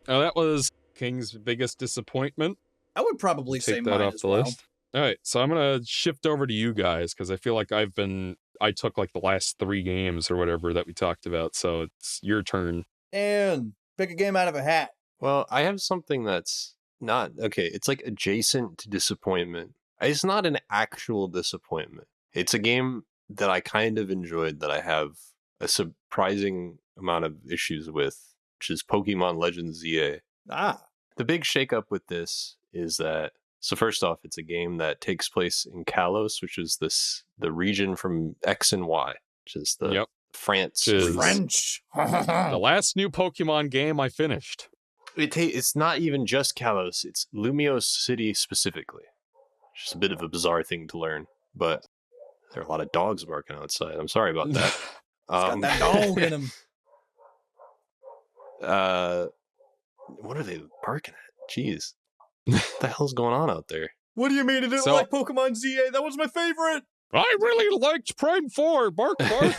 Oh, that was King's biggest disappointment. I would probably say Take that mine off as the well. list. All right, so I'm gonna shift over to you guys because I feel like I took like the last 3 games or whatever that we talked about, so it's your turn. And pick a game out of a hat. Well, I have something that's not okay. It's like adjacent to disappointment. It's not an actual disappointment. It's a game that I kind of enjoyed that I have a surprising amount of issues with, which is Pokemon Legends ZA. Ah, The big shakeup with this is that, so first off, it's a game that takes place in Kalos, which is the region from X and Y, which is the Yep. France. Which is- French. The last new Pokemon game I finished. It's not even just Kalos, it's Lumiose City specifically. It's just a bit of a bizarre thing to learn, but there are a lot of dogs barking outside. I'm sorry about that. Got that dog in him. What are they barking at? Jeez. What the hell's going on out there? What do you mean? I didn't So- like Pokemon ZA? That was my favorite. I really liked Prime 4, bark bark.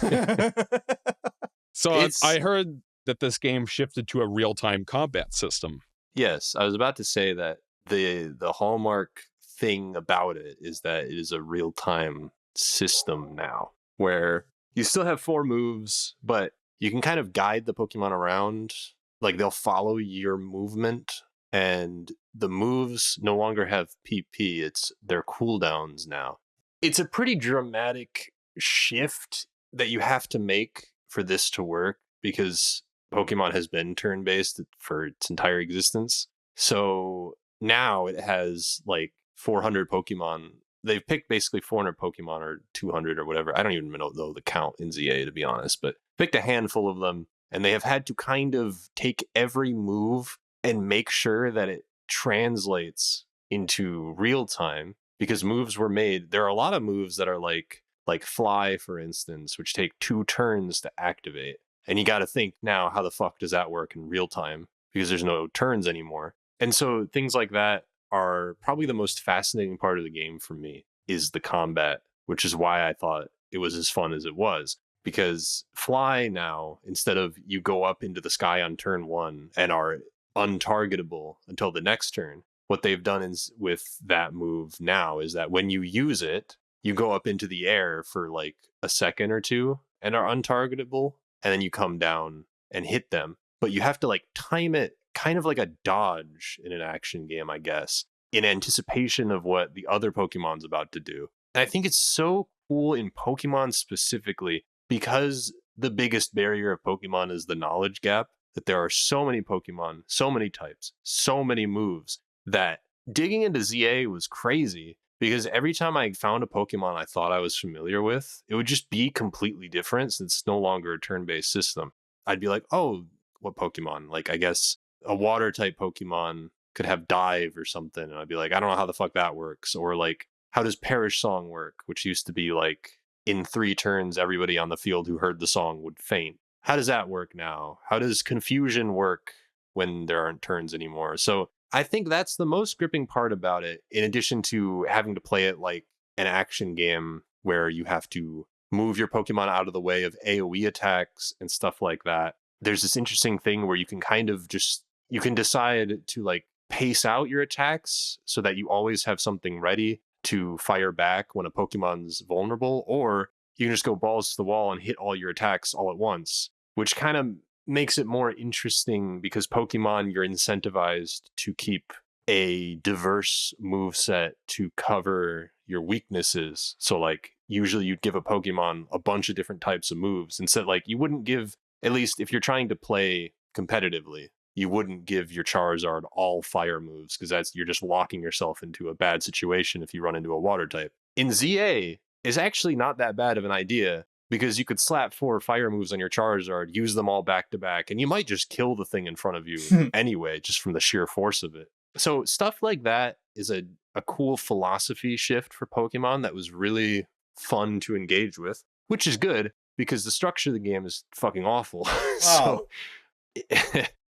So It's- I heard that this game shifted to a real-time combat system. Yes, I was about to say that the hallmark thing about it is that it is a real-time system now, where you still have 4 moves, but you can kind of guide the Pokemon around. Like, they'll follow your movement, and the moves no longer have PP, it's their cooldowns now. It's a pretty dramatic shift that you have to make for this to work, because Pokemon has been turn-based for its entire existence. So now it has like 400 Pokemon. They've picked basically 400 Pokemon or 200 or whatever. I don't even know the count in ZA, to be honest, but picked a handful of them, and they have had to kind of take every move and make sure that it translates into real time, because moves were made. There are a lot of moves that are like Fly, for instance, which take 2 turns to activate. And you got to think now, how the fuck does that work in real time? Because there's no turns anymore. And so things like that are probably the most fascinating part of the game for me, is the combat, which is why I thought it was as fun as it was. Because Fly now, instead of you go up into the sky on turn 1 and are untargetable until the next turn, what they've done is with that move now is that when you use it, you go up into the air for like a second or 2 and are untargetable, and then you come down and hit them. But you have to like time it kind of like a dodge in an action game, I guess, in anticipation of what the other Pokemon's about to do. And I think it's so cool in Pokemon specifically, because the biggest barrier of Pokemon is the knowledge gap, that there are so many Pokemon, so many types, so many moves, that digging into ZA was crazy, because every time I found a Pokemon I thought I was familiar with, it would just be completely different since it's no longer a turn-based system. I'd be like, oh, what Pokemon? Like, I guess a water type Pokemon could have dive or something. And I'd be like, I don't know how the fuck that works. Or like, how does Perish Song work? Which used to be like, in 3 turns, everybody on the field who heard the song would faint. How does that work now? How does Confusion work when there aren't turns anymore? So I think that's the most gripping part about it, in addition to having to play it like an action game where you have to move your Pokemon out of the way of AoE attacks and stuff like that. There's this interesting thing where you can kind of just, you can decide to like pace out your attacks so that you always have something ready to fire back when a Pokemon's vulnerable, or you can just go balls to the wall and hit all your attacks all at once, which kind of makes it more interesting, because Pokemon, you're incentivized to keep a diverse move set to cover your weaknesses. So like, usually you'd give a Pokemon a bunch of different types of moves. Instead, like, you wouldn't give, at least if you're trying to play competitively, you wouldn't give your Charizard all fire moves, because that's, you're just locking yourself into a bad situation if you run into a water type. In ZA, it's actually not that bad of an idea, because you could slap 4 fire moves on your Charizard, use them all back to back, and you might just kill the thing in front of you anyway, just from the sheer force of it. So stuff like that is a cool philosophy shift for Pokemon that was really fun to engage with, which is good, because the structure of the game is fucking awful. So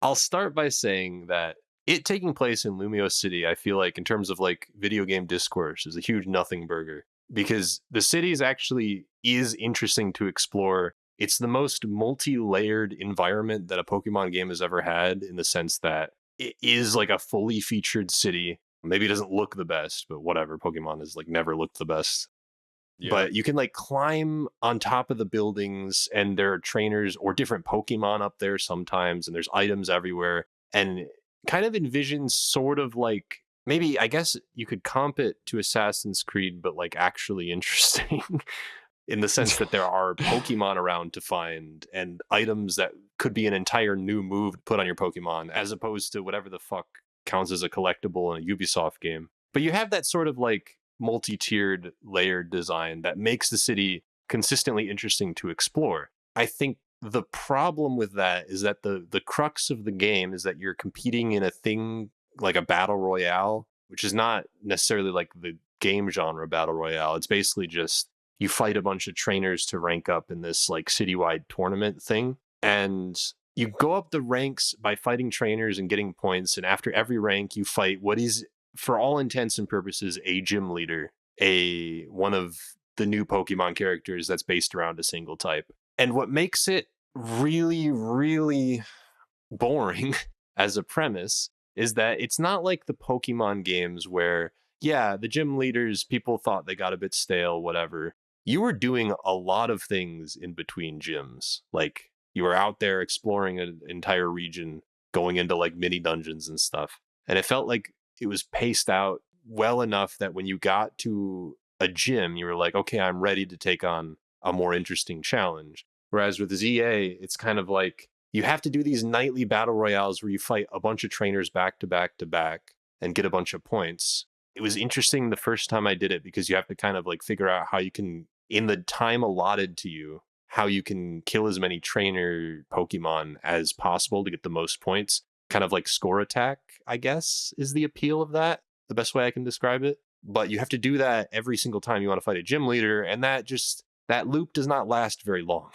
I'll start by saying that it taking place in Lumiose City, I feel like in terms of like video game discourse, is a huge nothing burger, because the city is actually interesting to explore it's the most multi-layered environment that a Pokemon game has ever had, in the sense that it is like a fully featured city. Maybe it doesn't look the best, but whatever. Pokemon has like never looked the best. Yeah. But you can like climb on top of the buildings, and there are trainers or different Pokemon up there sometimes, and there's items everywhere, and kind of envisions sort of like, maybe, I guess you could comp it to Assassin's Creed, but like actually interesting in the sense that there are Pokemon around to find and items that could be an entire new move to put on your Pokemon, as opposed to whatever the fuck counts as a collectible in a Ubisoft game. But you have that sort of like multi-tiered layered design that makes the city consistently interesting to explore. I think the problem with that is that the crux of the game is that you're competing in a thing like a battle royale, which is not necessarily like the game genre battle royale. It's basically just you fight a bunch of trainers to rank up in this like citywide tournament thing, and you go up the ranks by fighting trainers and getting points, and after every rank you fight what is, for all intents and purposes, a gym leader, one of the new Pokemon characters that's based around a single type. And what makes it really, really boring as a premise is that it's not like the Pokemon games where, yeah, the gym leaders, people thought they got a bit stale, whatever. You were doing a lot of things in between gyms. Like, you were out there exploring an entire region, going into like mini dungeons and stuff. And it felt like it was paced out well enough that when you got to a gym, you were like, okay, I'm ready to take on a more interesting challenge. Whereas with ZA, it's kind of like you have to do these nightly battle royales where you fight a bunch of trainers back to back to back and get a bunch of points. It was interesting the first time I did it because you have to kind of like figure out how you can, in the time allotted to you, how you can kill as many trainer Pokemon as possible to get the most points. Kind of like score attack, I guess, is the appeal of that. The best way I can describe it. But you have to do that every single time you want to fight a gym leader. And that loop does not last very long.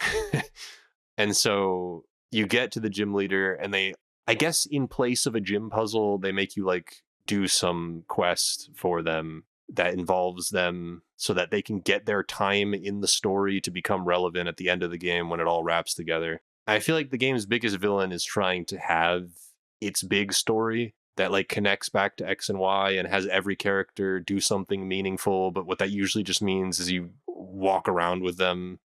And so you get to the gym leader and they, I guess in place of a gym puzzle, they make you like do some quest for them that involves them so that they can get their time in the story to become relevant at the end of the game when it all wraps together. I feel like the game's biggest villain is trying to have its big story that like connects back to X and Y and has every character do something meaningful, but what that usually just means is you walk around with them.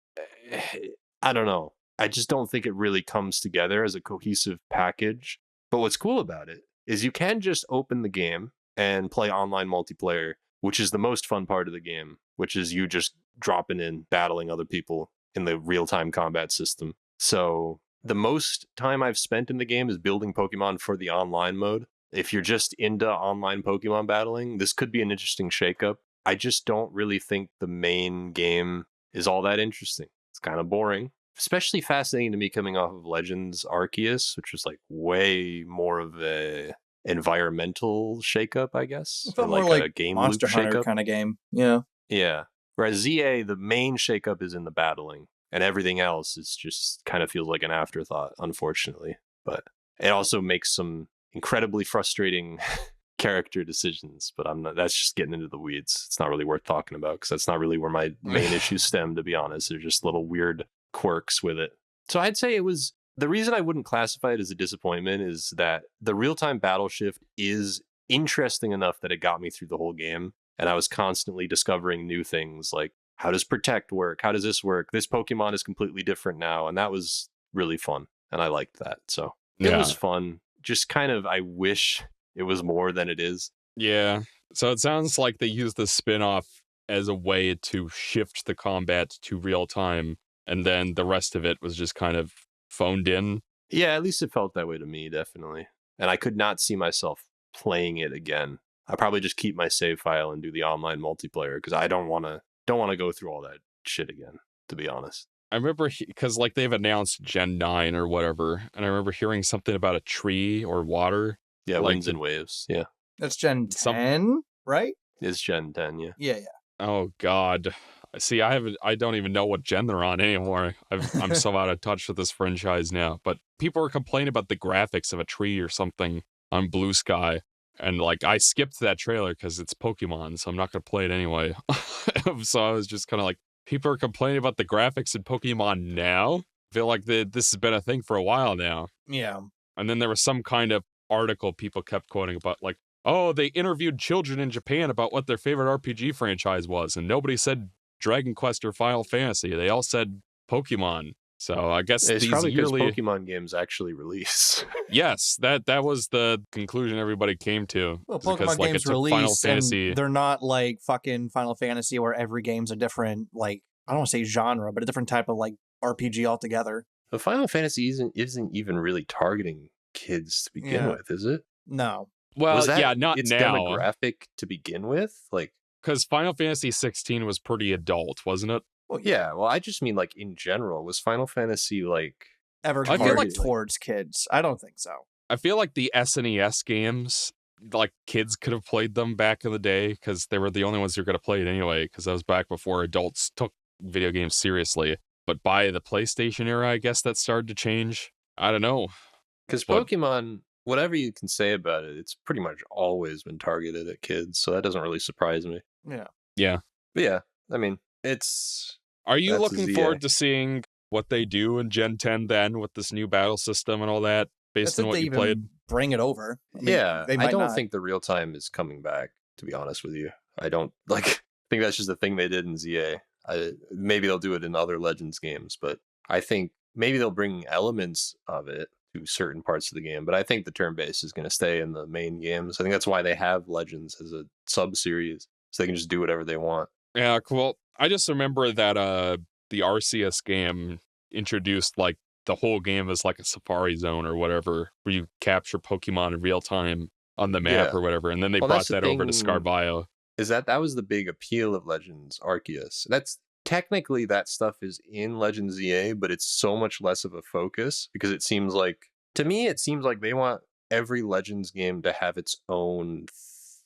I don't know. I just don't think it really comes together as a cohesive package. But what's cool about it is you can just open the game and play online multiplayer, which is the most fun part of the game, which is you just dropping in, battling other people in the real-time combat system. So the most time I've spent in the game is building Pokemon for the online mode. If you're just into online Pokemon battling, this could be an interesting shakeup. I just don't really think the main game is all that interesting. It's kind of boring. Especially fascinating to me coming off of Legends Arceus, which was like way more of a environmental shakeup, I guess. It felt or more like a game Monster loop Hunter shakeup kind of game. Yeah. Yeah. Whereas ZA, the main shakeup is in the battling, and everything else is just kind of feels like an afterthought, unfortunately. But it also makes some incredibly frustrating character decisions. But I'm not. That's just getting into the weeds. It's not really worth talking about because that's not really where my main issues stem. To be honest, they're just little weird quirks with it. So I'd say it was. The reason I wouldn't classify it as a disappointment is that the real-time battle shift is interesting enough that it got me through the whole game. And I was constantly discovering new things like, how does Protect work? How does this work? This Pokemon is completely different now. And that was really fun. And I liked that. So it was fun. Just kind of, I wish it was more than it is. Yeah. So it sounds like they used the spin-off as a way to shift the combat to real time. And then the rest of it was just kind of phoned in. Yeah, at least it felt that way to me, definitely. And I could not see myself playing it again. I probably just keep my save file and do the online multiplayer because I don't want to go through all that shit again, to be honest. I remember because like they've announced Gen 9 or whatever, and I remember hearing something about a tree or water. Yeah, like winds and waves. Yeah, That's Gen 10, right? it's Gen 10. Yeah. Yeah. Oh God. See, I don't even know what gen they're on anymore. I'm so out of touch with this franchise now. But people were complaining about the graphics of a tree or something on Bluesky. And like, I skipped that trailer because it's Pokemon, so I'm not going to play it anyway. So I was just kind of like, people are complaining about the graphics in Pokemon now. I feel like this has been a thing for a while now. Yeah. And then there was some kind of article people kept quoting about, like, oh, they interviewed children in Japan about what their favorite RPG franchise was, and nobody said Dragon Quest or Final Fantasy. They all said Pokemon. So I guess It's these probably because yearly... Pokemon games actually release. Yes, that was the conclusion everybody came to. Well, Because, Pokemon like, it games took Final release, Fantasy... and they're not like fucking Final Fantasy where every game's a different, like, I don't want to say genre, but a different type of like RPG altogether. The Final Fantasy isn't even really targeting kids to begin with, is it? No. Well, Was that yeah, not its now. demographic to begin with? Like, Because Final Fantasy 16 was pretty adult, wasn't it? well, yeah. Well, I just mean like in general. Was Final Fantasy like Ever I feel geared like- towards kids? I don't think so. I feel like the SNES games, like, kids could have played them back in the day because they were the only ones who were going to play it anyway, because that was back before adults took video games seriously. But by the PlayStation era, I guess that started to change. I don't know. Because But- Pokemon, whatever you can say about it, it's pretty much always been targeted at kids, so that doesn't really surprise me. Yeah. Yeah. But yeah, I mean, it's Are you That's looking ZA. forward to seeing what they do in Gen 10 then with this new battle system and all that, based That's on if what they you even played? bring it over. I mean, yeah. they I might don't not. think the real time is coming back. To be honest with you, I don't like. I think that's just the thing they did in ZA. Maybe they'll do it in other Legends games, but I think maybe they'll bring elements of it to certain parts of the game. But I think the turn based is going to stay in the main games. I think that's why they have Legends as a sub series, so they can just do whatever they want. Yeah, cool. I just remember that the Arceus game introduced, like, the whole game as like a safari zone or whatever, where you capture Pokemon in real time on the map Yeah. or whatever, and then they Well, brought that's the that over to thing- Scarvio. Is that was the big appeal of Legends Arceus. That's technically that stuff is in Legends ZA, but it's so much less of a focus because it seems like, to me, it seems like they want every Legends game to have its own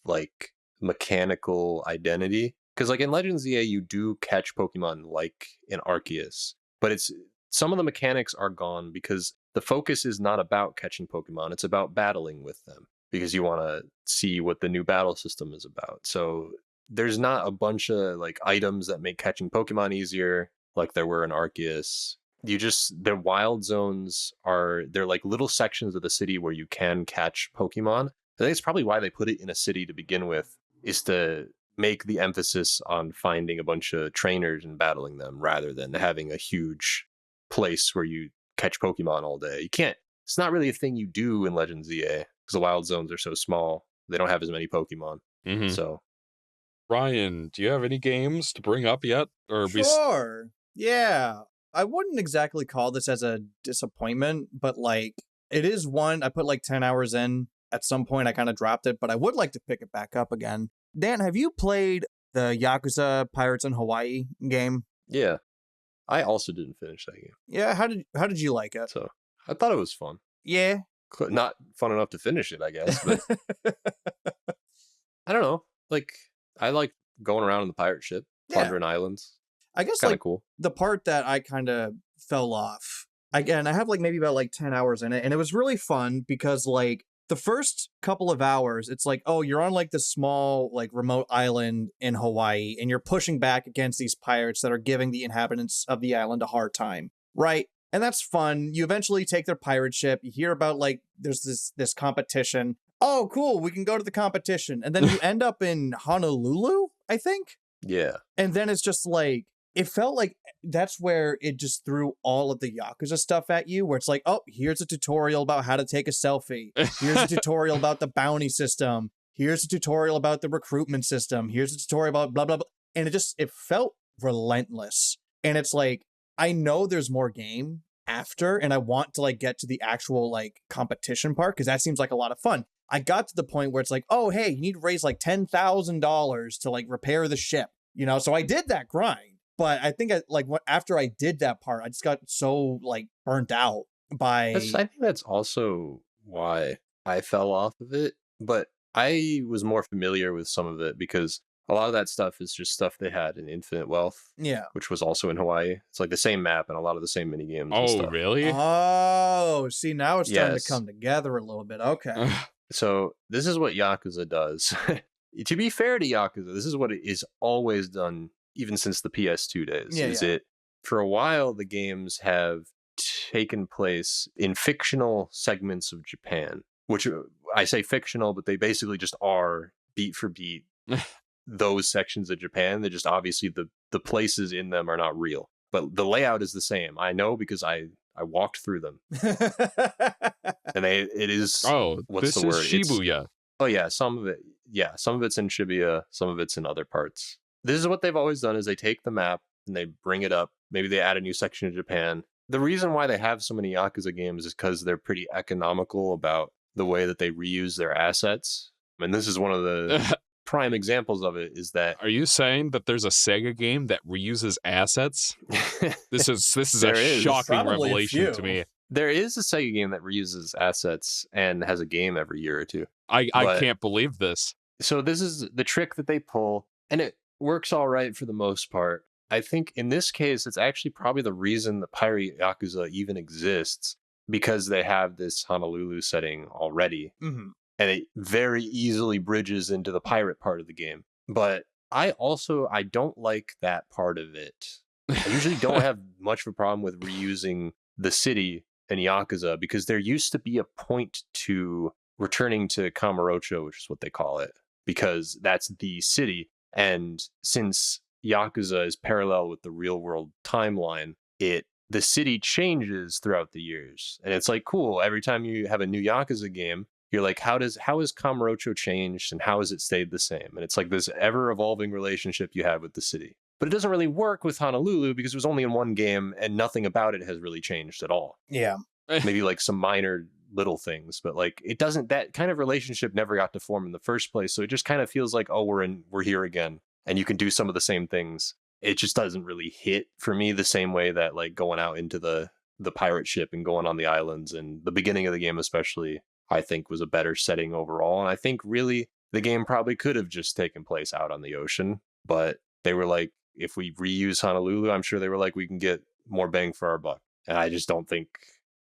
like mechanical identity. Because like in Legends ZA, you do catch Pokemon like in Arceus, but it's some of the mechanics are gone because the focus is not about catching Pokemon; it's about battling with them. Because you want to see what the new battle system is about. So there's not a bunch of like items that make catching Pokemon easier like there were in Arceus. The wild zones they're like little sections of the city where you can catch Pokemon. I think it's probably why they put it in a city to begin with, is to make the emphasis on finding a bunch of trainers and battling them rather than having a huge place where you catch Pokemon all day. It's not really a thing you do in Legends ZA. Because the wild zones are so small, they don't have as many Pokemon. Mhm. So, Ryan, do you have any games to bring up yet? Or Sure. Yeah. I wouldn't exactly call this as a disappointment, but like it is one I put like 10 hours in. At some point I kind of dropped it, but I would like to pick it back up again. Dan, have you played the Yakuza Pirates in Hawaii game? yeah. I also didn't finish that game. Yeah, how did you like it? So, I thought it was fun. Yeah. Not fun enough to finish it, I guess. But I don't know. Like, I like going around in the pirate ship, Yeah. plundering islands. I guess Kind of like cool. the part that I kind of fell off. Again, I have like maybe about like 10 hours in it, and it was really fun because like the first couple of hours, it's like, oh, you're on like this small like remote island in Hawaii, and you're pushing back against these pirates that are giving the inhabitants of the island a hard time, right? And that's fun. You eventually take their pirate ship. You hear about like there's this competition. Oh, cool, we can go to the competition. And then you end up in Honolulu, I think. Yeah. And then it's just like, it felt like that's where it just threw all of the Yakuza stuff at you, where it's like, oh, here's a tutorial about how to take a selfie. Here's a tutorial about the bounty system. Here's a tutorial about the recruitment system. Here's a tutorial about blah, blah, blah. And it felt relentless. And it's like, I know there's more game after, and I want to like get to the actual like competition part because that seems like a lot of fun. I got to the point where it's like, oh, hey, you need to raise like $10,000 to like repair the ship, so I did that grind. But I think after I did that part, I just got so like burnt out by. I think that's also why I fell off of it. But I was more familiar with some of it because a lot of that stuff is just stuff they had in Infinite Wealth, Yeah. which was also in Hawaii. It's like the same map and a lot of the same mini games. and Oh, stuff. really? Oh, see, now it's starting to Yes. come together a little bit. Okay. So this is what Yakuza does. To be fair to Yakuza, this is what it is always done even since the PS2 days, Yeah, is yeah. it for a while the games have taken place in fictional segments of Japan, which I say fictional, but they basically just are beat for beat those sections of Japan. They're just obviously the places in them are not real, but the layout is the same. I know because I walked through them, and it is Oh, what's this the is word? Shibuya. Oh yeah, some of it's in Shibuya, some of it's in other parts. This is what they've always done: is they take the map and they bring it up. Maybe they add a new section of Japan. The reason why they have so many Yakuza games is because they're pretty economical about the way that they reuse their assets. And this is one of the prime examples of it. Is that Are you saying that there's a Sega game that reuses assets? This is There a is. shocking Probably a revelation to few. me. there is a Sega game that reuses assets and has a game every year or two. I But- can't believe this. So this is the trick that they pull, and it works all right for the most part. I think in this case, it's actually probably the reason the Pirate Yakuza even exists, because they have this Honolulu setting already, Mhm. and it very easily bridges into the pirate part of the game. But I don't like that part of it. I usually don't have much of a problem with reusing the city in Yakuza, because there used to be a point to returning to Kamurocho, which is what they call it, because that's the city. And since Yakuza is parallel with the real world timeline, the city changes throughout the years. And it's like, cool, every time you have a new Yakuza game, you're like, how has Kamurocho changed and how has it stayed the same? And it's like this ever evolving relationship you have with the city. But it doesn't really work with Honolulu because it was only in one game and nothing about it has really changed at all. Yeah. Maybe like some minor little things, but like that kind of relationship never got to form in the first place. So it just kind of feels like, oh, we're here again, and you can do some of the same things. It just doesn't really hit for me the same way that like going out into the pirate ship and going on the islands, and the beginning of the game especially, I think was a better setting overall. And I think really the game probably could have just taken place out on the ocean, but they were like, if we reuse Honolulu, I'm sure they were like, we can get more bang for our buck. And I don't think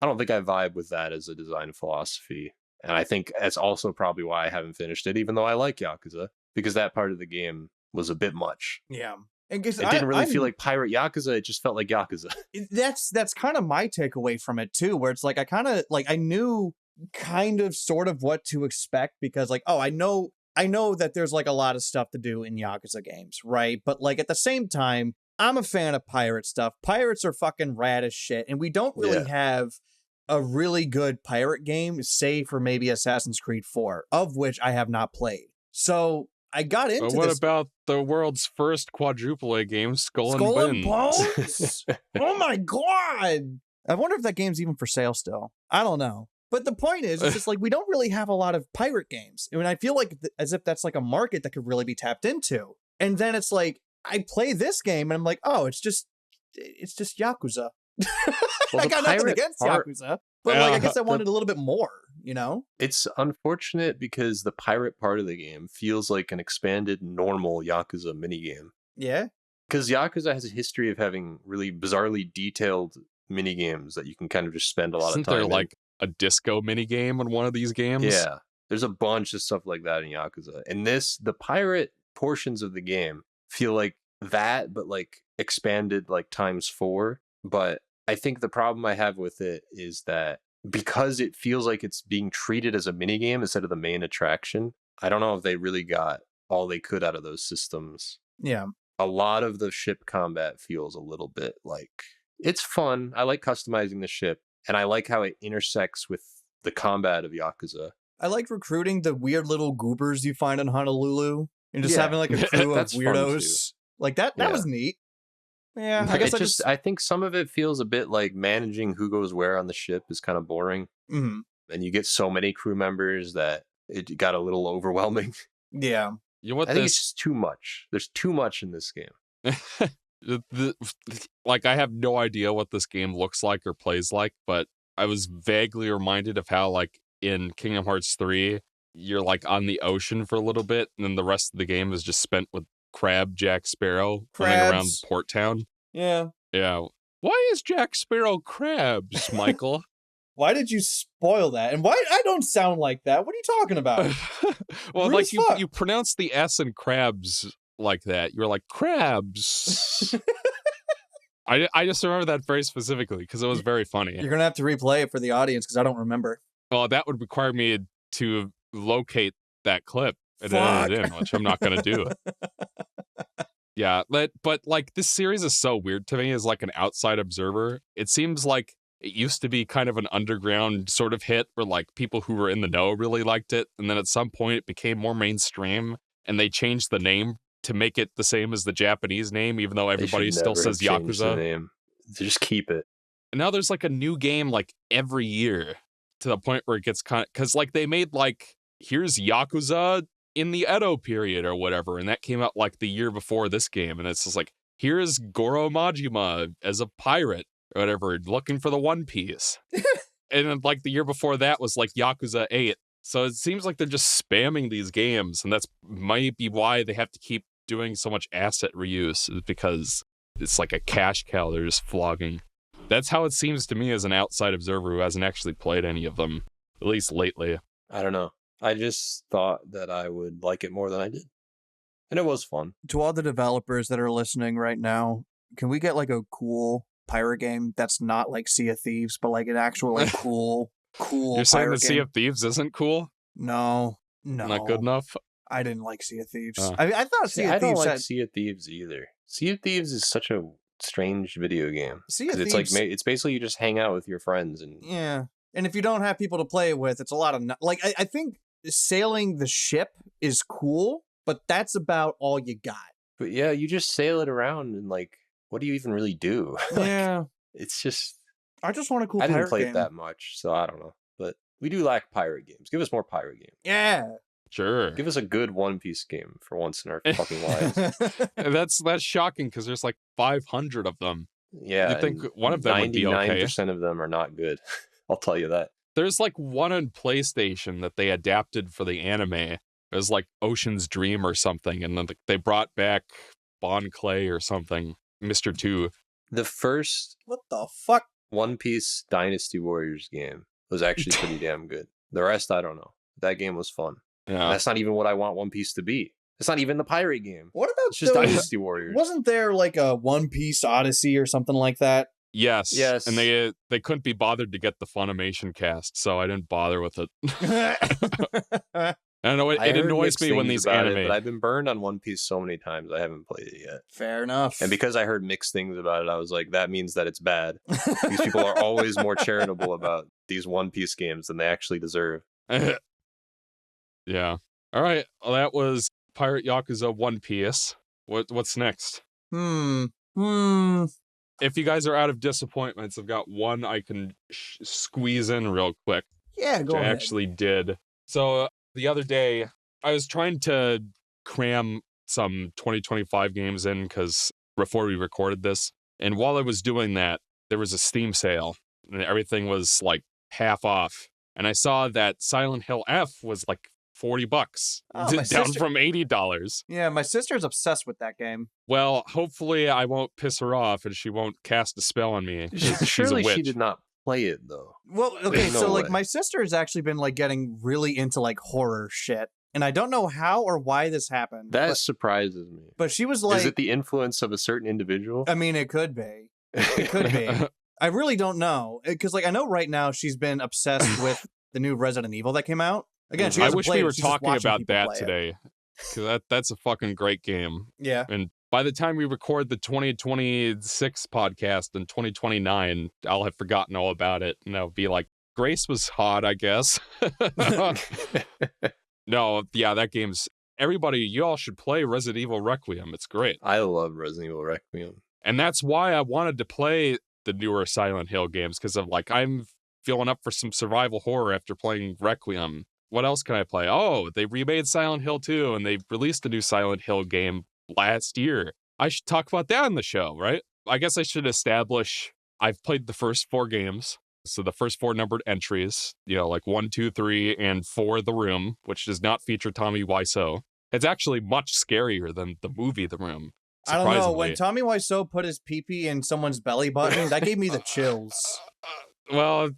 I vibe with that as a design philosophy. And I think that's also probably why I haven't finished it, even though I like Yakuza, because that part of the game was a bit much. Yeah. And guess It didn't really feel like Pirate Yakuza. It just felt like Yakuza. That's kind of my takeaway from it too, where it's like I knew kind of sort of what to expect, because like, oh, I know that there's like a lot of stuff to do in Yakuza games, right? But like at the same time, I'm a fan of pirate stuff. Pirates are fucking rad as shit, and we don't really have a really good pirate game, save for maybe Assassin's Creed 4, of which I have not played. So I got into But what this. about the world's first quadruple A game, Skull and and Bones? Oh my god! I wonder if that game's even for sale still. I don't know. But the point is, it's just like we don't really have a lot of pirate games. I mean, I feel like as if that's like a market that could really be tapped into. And then it's like I play this game and I'm like, oh, it's just Yakuza. I got nothing against Yakuza, but like I guess I wanted a little bit more, you know? It's unfortunate because the pirate part of the game feels like an expanded normal Yakuza minigame. Yeah. Because Yakuza has a history of having really bizarrely detailed minigames that you can kind of just spend a lot of time there in. like a disco minigame in one of these games? Yeah. There's a bunch of stuff like that in Yakuza. And the pirate portions of the game feel like that, but like expanded like times 4. But I think the problem I have with it is that because it feels like it's being treated as a minigame instead of the main attraction, I don't know if they really got all they could out of those systems. Yeah. A lot of the ship combat feels a little bit like it's fun. I like customizing the ship, and I like how it intersects with the combat of Yakuza. I like recruiting the weird little goobers you find in Honolulu and just having like a crew of That's fun, weirdos. Like that was neat. Yeah, I guess I think some of it feels a bit like managing who goes where on the ship is kind of boring. Mm-hmm. And you get so many crew members that it got a little overwhelming. Yeah. You know what I think it's just too much. There's too much in this game. Like, I have no idea what this game looks like or plays like, but I was vaguely reminded of how, like, in Kingdom Hearts 3, you're, like, on the ocean for a little bit, and then the rest of the game is just spent with Crab Jack Sparrow running around Port Town. Yeah. Yeah. Why is Jack Sparrow crabs, Michael? Why did you spoil that? And why I don't sound like that? What are you talking about? Well, Rude like as fuck. you pronounce the S in crabs like that. You were like, crabs. I just remember that phrase specifically because it was very funny. You're gonna have to replay it for the audience because I don't remember. Well, that would require me to locate that clip and Fuck. edit it in, which I'm not going to do. Yeah, but like this series is so weird to me as like an outside observer. It seems like it used to be kind of an underground sort of hit where like people who were in the know really liked it, and then at some point it became more mainstream, and they changed the name to make it the same as the Japanese name, even though everybody still says Yakuza. The name. Just keep it. And now there's like a new game like every year to the point where it gets kind of, because like they made like, here's Yakuza in the Edo period or whatever, and that came out like the year before this game, and it's just like, here's Goro Majima as a pirate or whatever, looking for the One Piece. And then like the year before that was like Yakuza 8. So it seems like they're just spamming these games, and that's might be why they have to keep doing so much asset reuse, is because it's like a cash cow they're just flogging. That's how it seems to me as an outside observer who hasn't actually played any of them, at least lately. I don't know. I just thought that I would like it more than I did. And it was fun. To all the developers that are listening right now, can we get like a cool pirate game that's not like Sea of Thieves, but like an actual like cool You're saying pirate that Sea of Thieves isn't cool? No. Not good enough? I didn't like Sea of Thieves. Oh. I thought Sea of Thieves I don't like Sea of Thieves either. Sea of Thieves is such a strange video game. Sea of It's Thieves, like it's basically you just hang out with your friends and yeah. And if you don't have people to play it with, it's a lot of like I think sailing the ship is cool, but that's about all you got. But yeah, you just sail it around and like, what do you even really do? Like, Yeah. it's just. I just want a cool I pirate didn't play game. it that much, so I don't know. But we do lack pirate games. Give us more pirate games. Yeah. Sure. Give us a good One Piece game for once in our fucking lives. That's shocking because there's like 500 of them. Yeah, You'd think one of them would be okay. 99% of them are not good. I'll tell you that. There's like one on PlayStation that they adapted for the anime. It was like Ocean's Dream or something, and then they brought back Bon Clay or something, Mr. 2. The first What the fuck? One Piece Dynasty Warriors game was actually pretty damn good. The rest, I don't know. That game was fun. Yeah. That's not even what I want One Piece to be. It's not even the pirate game. What about It's just those- Dynasty Warriors. Wasn't there like a One Piece Odyssey or something like that? Yes. Yes. And they couldn't be bothered to get the Funimation cast, so I didn't bother with it. I don't know, it I heard annoys mixed me when things these about anime. it, but I've been burned on One Piece so many times I haven't played it yet. Fair enough. And because I heard mixed things about it, I was like, that means that it's bad. These people are always more charitable about these One Piece games than they actually deserve. Yeah. All right. Well, that was Pirate Yakuza One Piece. What's next? If you guys are out of disappointments, I've got one I can squeeze in real quick. Yeah, go Which I ahead. actually did. So the other day, I was trying to cram some 2025 games in because before we recorded this, and while I was doing that, there was a Steam sale, and everything was like half off. And I saw that Silent Hill F was like $40, Oh, my down sister- from $80. Yeah, my sister's obsessed with that game. Well, hopefully I won't piss her off and she won't cast a spell on me. She's a Surely witch. she did not play it, though. Well, okay, No so like way. my sister has actually been like getting really into like horror shit, and I don't know how or why this happened. That surprises me. but she was like, Is it the influence of a certain individual? I mean, it could be. It could be. I really don't know because like I know right now she's been obsessed with the new Resident Evil that came out. Again, she I hasn't wish played we it, were she's just talking watching about people that play it. today. Because that's a fucking great game. Yeah. And by the time we record the 2026 podcast in 2029, I'll have forgotten all about it. And I'll be like, Grace was hot, I guess. No, yeah, that game's... Everybody, you all should play Resident Evil Requiem. It's great. I love Resident Evil Requiem. And that's why I wanted to play the newer Silent Hill games, because I'm like, I'm feeling up for some survival horror after playing Requiem. What else can I play? Oh, they remade Silent Hill 2, and they released a new Silent Hill game last year. I should talk about that on the show, right? I guess I should establish I've played the first 4 games. So the first 4 numbered entries, you know, like 1, 2, 3, and 4 The Room, which does not feature Tommy Wiseau. It's actually much scarier than the movie The Room. I don't know. Surprisingly. When Tommy Wiseau put his pee-pee in someone's belly button, that gave me the chills. Well,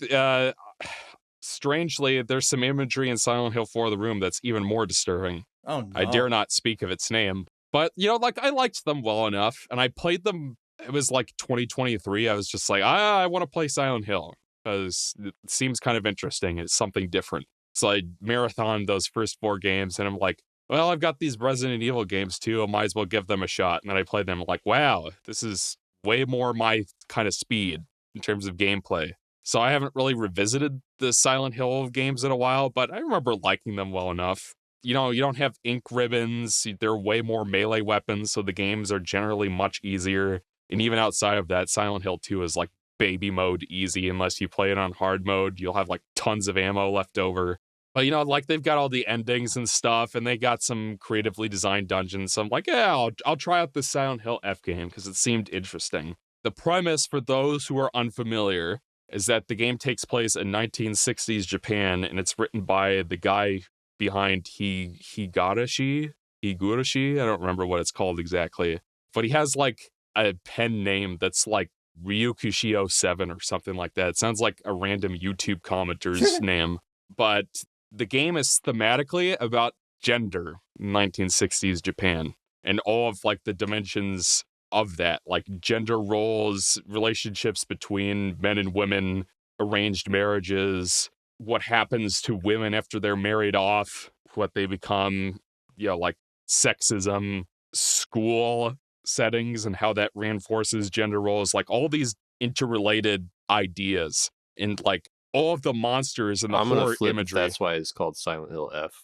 strangely, there's some imagery in Silent Hill 4 The Room that's even more disturbing. Oh no. I dare not speak of its name, But, like, I liked them well enough, and I played them. It was like 2023. I was just like, I want to play Silent Hill because it seems kind of interesting. It's something different. So I marathoned those first 4 games, and I'm like, well, I've got these Resident Evil games too. I might as well give them a shot. And then I played them, like, wow, this is way more my kind of speed in terms of gameplay. So I haven't really revisited the Silent Hill games in a while, but I remember liking them well enough. You don't have ink ribbons. They're way more melee weapons, so the games are generally much easier. And even outside of that, Silent Hill 2 is like baby mode easy. Unless you play it on hard mode, you'll have like tons of ammo left over. But, like, they've got all the endings and stuff, and they got some creatively designed dungeons. So I'm like, yeah, I'll try out this Silent Hill F game because it seemed interesting. The premise, for those who are unfamiliar, is that the game takes place in 1960s Japan, and it's written by the guy behind Higurashi. I don't remember what it's called exactly. But he has, like, a pen name that's like Ryukushio7 or something like that. It sounds like a random YouTube commenter's name. But the game is thematically about gender in 1960s Japan and all of, like, the dimensions of that, like gender roles, relationships between men and women, arranged marriages, what happens to women after they're married off, what they become, like sexism, school settings, and how that reinforces gender roles, like all these interrelated ideas, and like all of the monsters and the I'm gonna horror flip. imagery. That's why it's called Silent Hill F.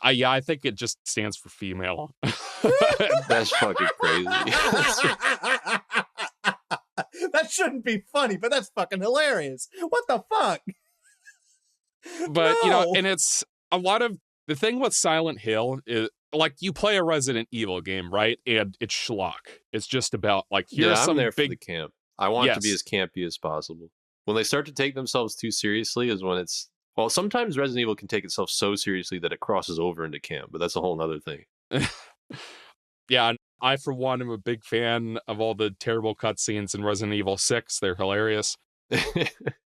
I think it just stands for female. That's fucking crazy. That shouldn't be funny, but that's fucking hilarious. What the fuck? But, No. and it's a lot of the thing with Silent Hill is, like, you play a Resident Evil game, right? And it's schlock. It's just about, like, here's I'm some there big for the camp. I want it to be Yes. as campy as possible. When they start to take themselves too seriously is when it's... Well, sometimes Resident Evil can take itself so seriously that it crosses over into camp, but that's a whole nother thing. Yeah, and I, for one, am a big fan of all the terrible cutscenes in Resident Evil 6. They're hilarious.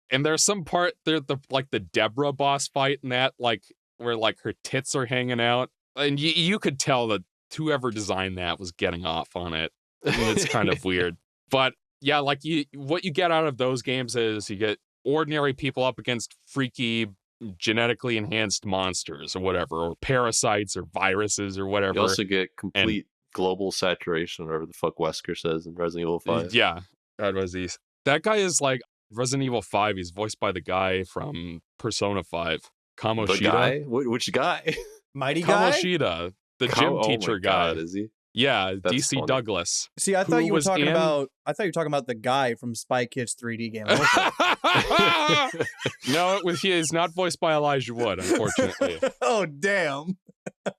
And there's some part there, the Deborah boss fight in that, like, where, like, her tits are hanging out. And you could tell that whoever designed that was getting off on it. I mean, it's kind of weird. But, yeah, like, what you get out of those games is you get ordinary people up against freaky, genetically enhanced monsters or whatever, or parasites or viruses or whatever. You also get complete global saturation, or whatever the fuck Wesker says in Resident Evil 5. Yeah, that was these. That guy is like Resident Evil 5. He's voiced by the guy from Persona 5, Kamoshida. The guy? Which guy? Mighty guy? Kamoshida, the gym teacher guy. God, is he? Yeah, That's DC funny. Douglas. See, I thought Who you were was talking in- about the guy from Spy Kids 3D game. No, he's not voiced by Elijah Wood, unfortunately. Oh, damn.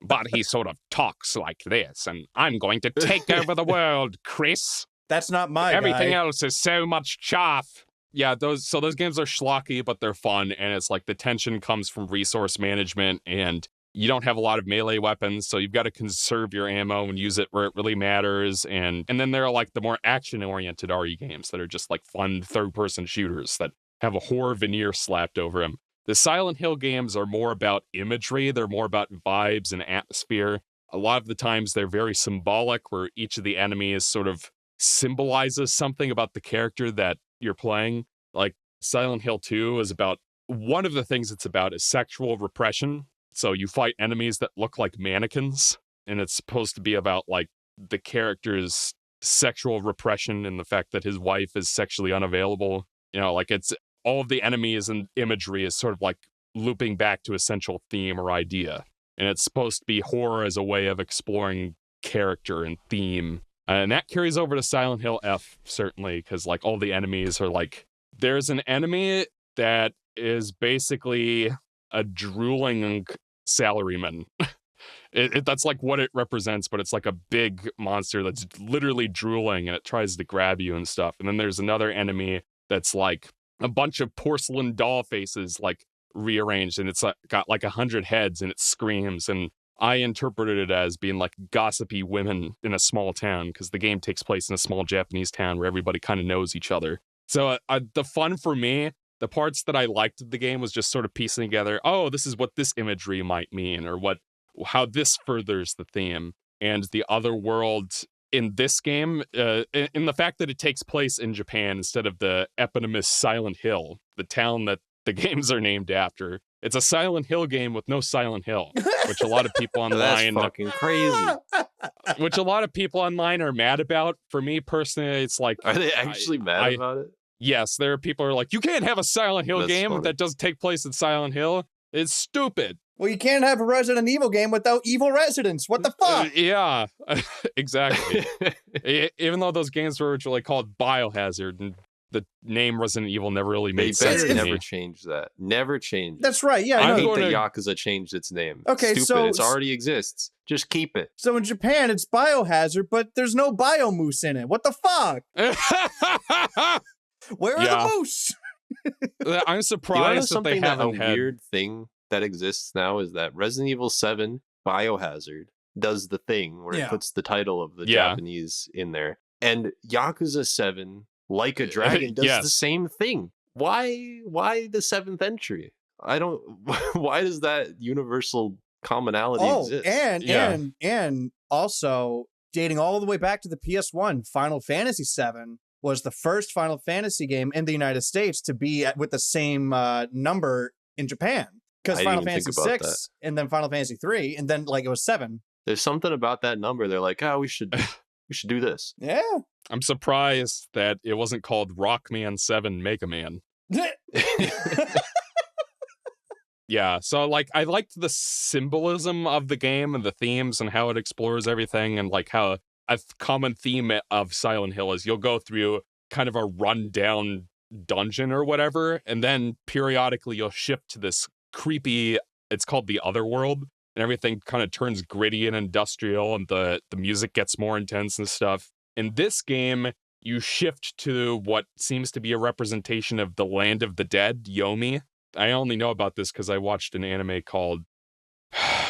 But he sort of talks like this, and I'm going to take over the world, Chris. That's not my Everything guy. else is so much chaff. Yeah, those games are schlocky, but they're fun, and it's like the tension comes from resource management, and you don't have a lot of melee weapons, so you've got to conserve your ammo and use it where it really matters. And then there are like the more action-oriented RE games that are just like fun third-person shooters that have a horror veneer slapped over them. The Silent Hill games are more about imagery. They're more about vibes and atmosphere. A lot of the times they're very symbolic, where each of the enemies sort of symbolizes something about the character that you're playing. Like Silent Hill 2 is about, one of the things it's about is sexual repression. So you fight enemies that look like mannequins, and it's supposed to be about like the character's sexual repression and the fact that his wife is sexually unavailable. Like it's all of the enemies and imagery is sort of like looping back to a central theme or idea. And it's supposed to be horror as a way of exploring character and theme. And that carries over to Silent Hill F, certainly, because like all the enemies are like, there's an enemy that is basically a drooling salaryman. That's like what it represents, but it's like a big monster that's literally drooling and it tries to grab you and stuff. And then there's another enemy that's like a bunch of porcelain doll faces like rearranged, and it's got like 100 heads and it screams. And I interpreted it as being like gossipy women in a small town, because the game takes place in a small Japanese town where everybody kind of knows each other. So the fun for me, the parts that I liked of the game was just sort of piecing together, oh, this is what this imagery might mean, or how this furthers the theme. and the other world in this game, in the fact that it takes place in Japan instead of the eponymous Silent Hill, the town that the games are named after. It's a Silent Hill game with no Silent Hill, which a lot of people online, That's fucking crazy. which a lot of people online are mad about. For me personally, it's like, Are they actually mad about it? Yes, there are people who are like, you can't have a Silent Hill That's game funny. that doesn't take place in Silent Hill. It's stupid. Well, you can't have a Resident Evil game without evil residents. What the fuck? Yeah, exactly. Even though those games were originally called Biohazard, and the name Resident Evil never really They made sense better to never me. change that. Never change it. That's right. Yeah, I no, hate gonna- that Yakuza changed its name. Okay, Stupid. so- It already exists. Just keep it. So in Japan, it's Biohazard, but there's no Biomoose in it. What the fuck? Where are Yeah. the moose? I'm You wanna know surprised that they something that a haven't had. weird thing that exists now is that Resident Evil 7 Biohazard does the thing where Yeah. it puts the title of the Yeah. Japanese in there. And Yakuza 7, Like a Dragon, does the Yes. same thing. Why the seventh entry? I don't why does that universal commonality exist? Yeah. and also dating all the way back to the PS1, Final Fantasy VII was the first Final Fantasy game in the United States to be with the same number in Japan. Because I didn't Final even think Fantasy about VI, and then Final Fantasy III, and then like it was 7. There's something about that number. They're like, we should do this. Yeah. I'm surprised that it wasn't called Rockman 7 Mega Man. Yeah, so like I liked the symbolism of the game and the themes and how it explores everything, and like how a common theme of Silent Hill is you'll go through kind of a rundown dungeon or whatever, and then periodically you'll shift to this creepy, it's called the Other World, and everything kind of turns gritty and industrial, and the music gets more intense and stuff. In this game, you shift to what seems to be a representation of the Land of the Dead, Yomi. I only know about this because I watched an anime called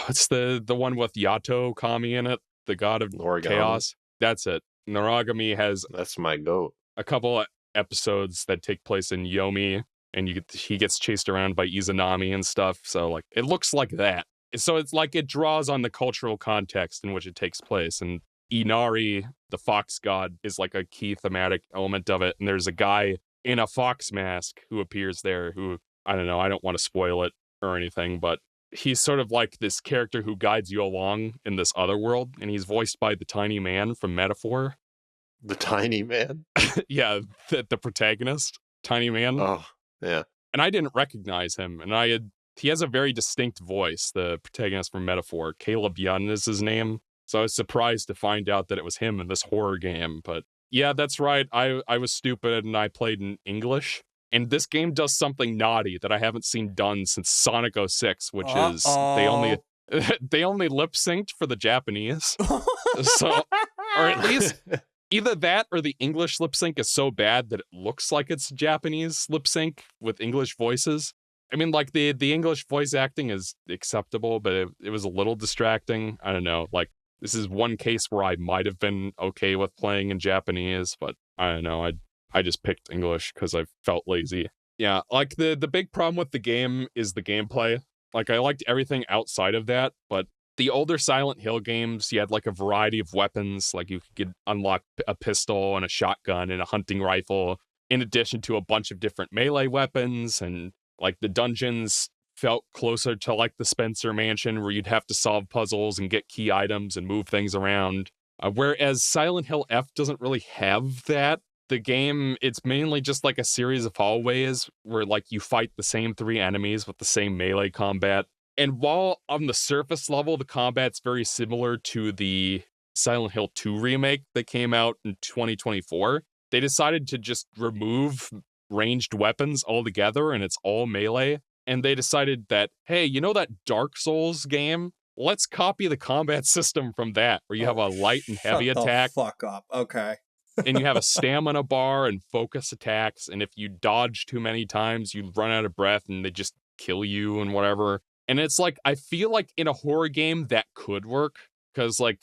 what's the one with Yato Kami in it, the god of Noragami. chaos. That's it. Noragami has That's my goat. a couple of episodes that take place in Yomi, and he gets chased around by Izanami and stuff. So like it looks like that. So it's like it draws on the cultural context in which it takes place. And Inari, the fox god, is like a key thematic element of it. And there's a guy in a fox mask who appears there who, I don't know, I don't want to spoil it or anything, but he's sort of like this character who guides you along in this other world, and he's voiced by the tiny man from Metaphor. The tiny man. Yeah, the protagonist, tiny man. Oh, yeah. And I didn't recognize him, and he has a very distinct voice, the protagonist from Metaphor. Caleb Yun is his name. So I was surprised to find out that it was him in this horror game. But yeah, that's right. I was stupid and I played in English. And this game does something naughty that I haven't seen done since Sonic 06, which is they only lip synced for the Japanese. So, or at least either that or the English lip sync is so bad that it looks like it's Japanese lip sync with English voices. I mean, like the English voice acting is acceptable, but it was a little distracting. I don't know. Like this is one case where I might have been okay with playing in Japanese, but I don't know. I just picked English because I felt lazy. Yeah, like the big problem with the game is the gameplay. Like I liked everything outside of that, but the older Silent Hill games, you had like a variety of weapons. Like you could unlock a pistol and a shotgun and a hunting rifle, in addition to a bunch of different melee weapons. And like the dungeons felt closer to like the Spencer Mansion, where you'd have to solve puzzles and get key items and move things around. Whereas Silent Hill F doesn't really have that. The game, it's mainly just like a series of hallways where like you fight the same 3 enemies with the same melee combat. And while on the surface level, the combat's very similar to the Silent Hill 2 remake that came out in 2024, they decided to just remove ranged weapons altogether and it's all melee. And they decided that, hey, you know that Dark Souls game? Let's copy the combat system from that, where you have a light and heavy Shut the attack. fuck up. Okay. And you have a stamina bar and focus attacks, and if you dodge too many times, you run out of breath and they just kill you and whatever. And it's like, I feel like in a horror game that could work, because like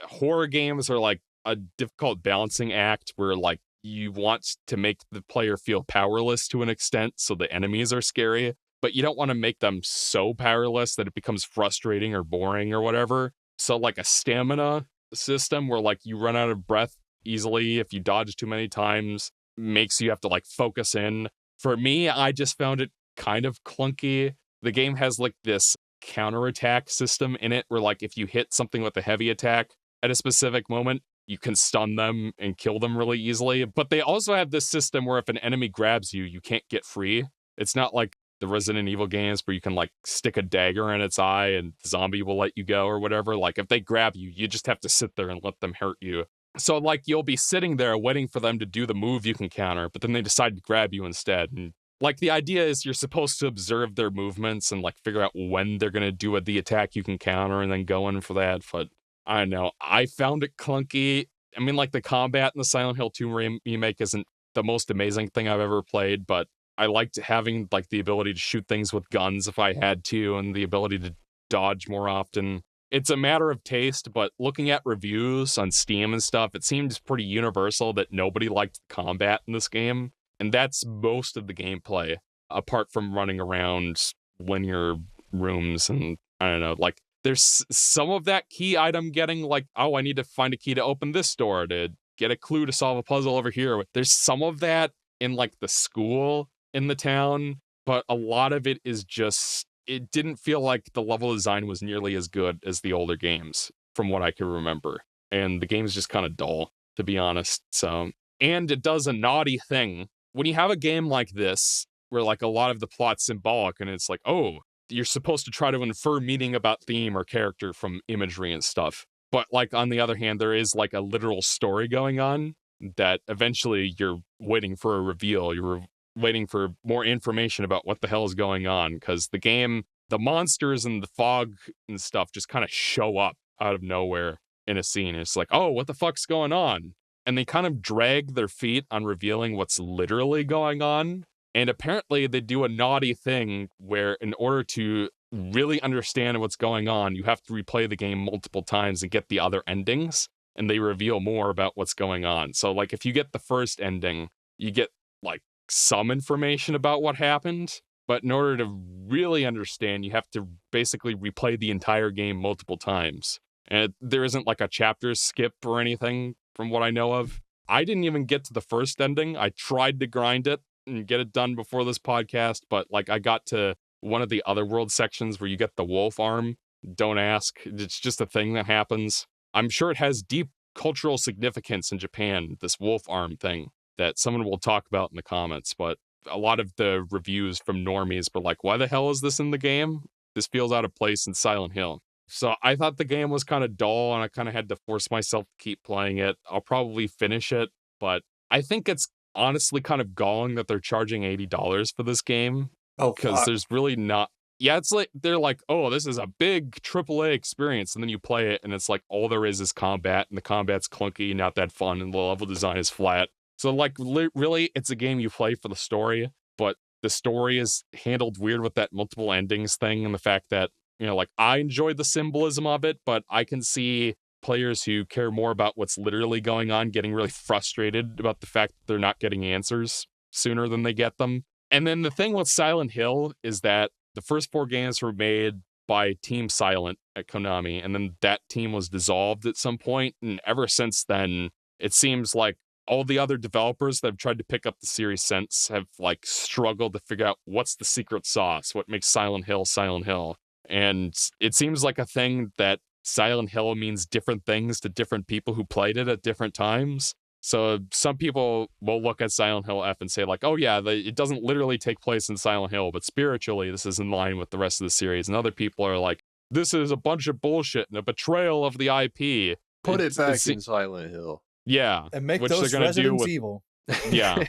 horror games are like a difficult balancing act where like you want to make the player feel powerless to an extent so the enemies are scary, but you don't want to make them so powerless that it becomes frustrating or boring or whatever. So like a stamina system where like you run out of breath easily if you dodge too many times, makes you have to like focus in. For me, I just found it kind of clunky. The game has like this counterattack system in it where like if you hit something with a heavy attack at a specific moment, you can stun them and kill them really easily. But they also have this system where if an enemy grabs you, you can't get free. It's not like the Resident Evil games where you can like stick a dagger in its eye and the zombie will let you go or whatever. Like if they grab you, you just have to sit there and let them hurt you. So like you'll be sitting there waiting for them to do the move you can counter, but then they decide to grab you instead. And like the idea is you're supposed to observe their movements and like figure out when they're gonna do the attack you can counter and then go in for that. But I don't know. I found it clunky. I mean, like the combat in the Silent Hill 2 remake isn't the most amazing thing I've ever played, but I liked having like the ability to shoot things with guns if I had to, and the ability to dodge more often. It's a matter of taste, but looking at reviews on Steam and stuff, it seems pretty universal that nobody liked the combat in this game. And that's most of the gameplay, apart from running around linear rooms and I don't know, like there's some of that key item getting like, oh, I need to find a key to open this door to get a clue to solve a puzzle over here. There's some of that in like the school in the town, but a lot of it is just, it didn't feel like the level design was nearly as good as the older games from what I can remember. And the game's just kind of dull, to be honest. So, and it does a naughty thing. When you have a game like this, where like a lot of the plot's symbolic and it's like, oh, you're supposed to try to infer meaning about theme or character from imagery and stuff. But like on the other hand, there is like a literal story going on that eventually you're waiting for a reveal. You're waiting for more information about what the hell is going on, because the game, the monsters and the fog and stuff just kind of show up out of nowhere in a scene. It's like, oh, what the fuck's going on? And they kind of drag their feet on revealing what's literally going on. And apparently they do a naughty thing where in order to really understand what's going on, you have to replay the game multiple times and get the other endings. And they reveal more about what's going on. So like if you get the first ending, you get like some information about what happened. But in order to really understand, you have to basically replay the entire game multiple times. And there isn't like a chapter skip or anything from what I know of. I didn't even get to the first ending. I tried to grind it and get it done before this podcast, but like I got to one of the other world sections where you get the wolf arm. Don't ask. It's just a thing that happens. I'm sure it has deep cultural significance in Japan, this wolf arm thing that someone will talk about in the comments, but a lot of the reviews from normies were like, why the hell is this in the game? This feels out of place in Silent Hill. So I thought the game was kind of dull and I kind of had to force myself to keep playing it. I'll probably finish it, but I think it's honestly kind of galling that they're charging $80 for this game. Oh, because there's really not. Yeah, it's like they're like, oh, this is a big AAA experience, and then you play it, and it's like all there is combat, and the combat's clunky, not that fun, and the level design is flat. So like, really, it's a game you play for the story, but the story is handled weird with that multiple endings thing, and the fact that, you know, like I enjoyed the symbolism of it, but I can see players who care more about what's literally going on getting really frustrated about the fact that they're not getting answers sooner than they get them. And then the thing with Silent Hill is that the first 4 games were made by Team Silent at Konami, and then that team was dissolved at some point, and ever since then, it seems like all the other developers that have tried to pick up the series since have like struggled to figure out what's the secret sauce, what makes Silent Hill Silent Hill. And it seems like a thing that Silent Hill means different things to different people who played it at different times. So some people will look at Silent Hill F and say like, oh yeah, it doesn't literally take place in Silent Hill, but spiritually this is in line with the rest of the series. And other people are like, this is a bunch of bullshit and a betrayal of the IP. Put it back in Silent Hill. Yeah. And make which those they're gonna residents do with, evil. Yeah.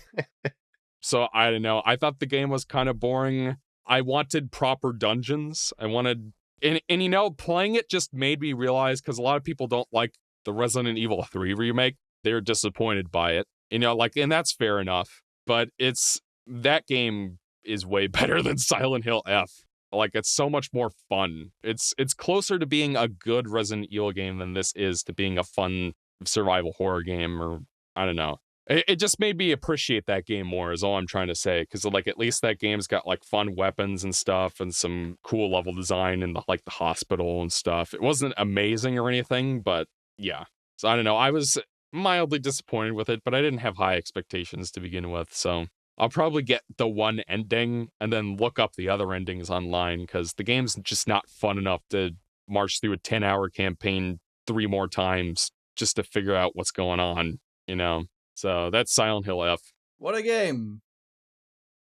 So I don't know. I thought the game was kind of boring. I wanted proper dungeons. I wanted, and you know, playing it just made me realize, because a lot of people don't like the Resident Evil 3 remake. They're disappointed by it, you know, like, and that's fair enough, but that game is way better than Silent Hill F. Like, it's so much more fun. It's closer to being a good Resident Evil game than this is to being a fun survival horror game, or I don't know. It just made me appreciate that game more is all I'm trying to say. Because, like, at least that game's got, like, fun weapons and stuff and some cool level design in, the hospital and stuff. It wasn't amazing or anything, but yeah. So, I don't know. I was mildly disappointed with it, but I didn't have high expectations to begin with. So, I'll probably get the one ending and then look up the other endings online because the game's just not fun enough to march through a 10-hour campaign 3 more times just to figure out what's going on, you know? So that's Silent Hill F. What a game.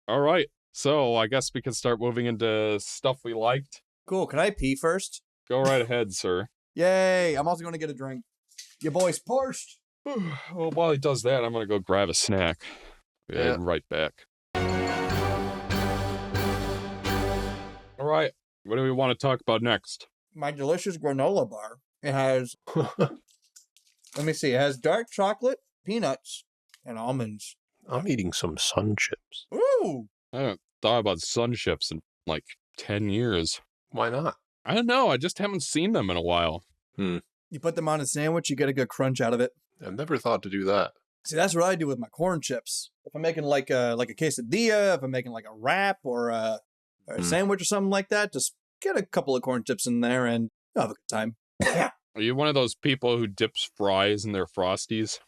All right. So I guess we can start moving into stuff we liked. Cool. Can I pee first? Go right ahead, sir. Yay. I'm also going to get a drink. Your boy's parched. Well, while he does that, I'm going to go grab a snack. Yeah. And right back. All right. What do we want to talk about next? My delicious granola bar. It has, let me see, it has dark chocolate, peanuts, and almonds. I'm eating some sun chips. Ooh! I haven't thought about sun chips in like 10 years. Why not? I don't know. I just haven't seen them in a while. You put them on a sandwich, you get a good crunch out of it. I've never thought to do that. See, that's what I do with my corn chips. If I'm making like a quesadilla, if I'm making like a wrap or a sandwich or something like that, just get a couple of corn chips in there and you'll have a good time. Are you one of those people who dips fries in their Frosties?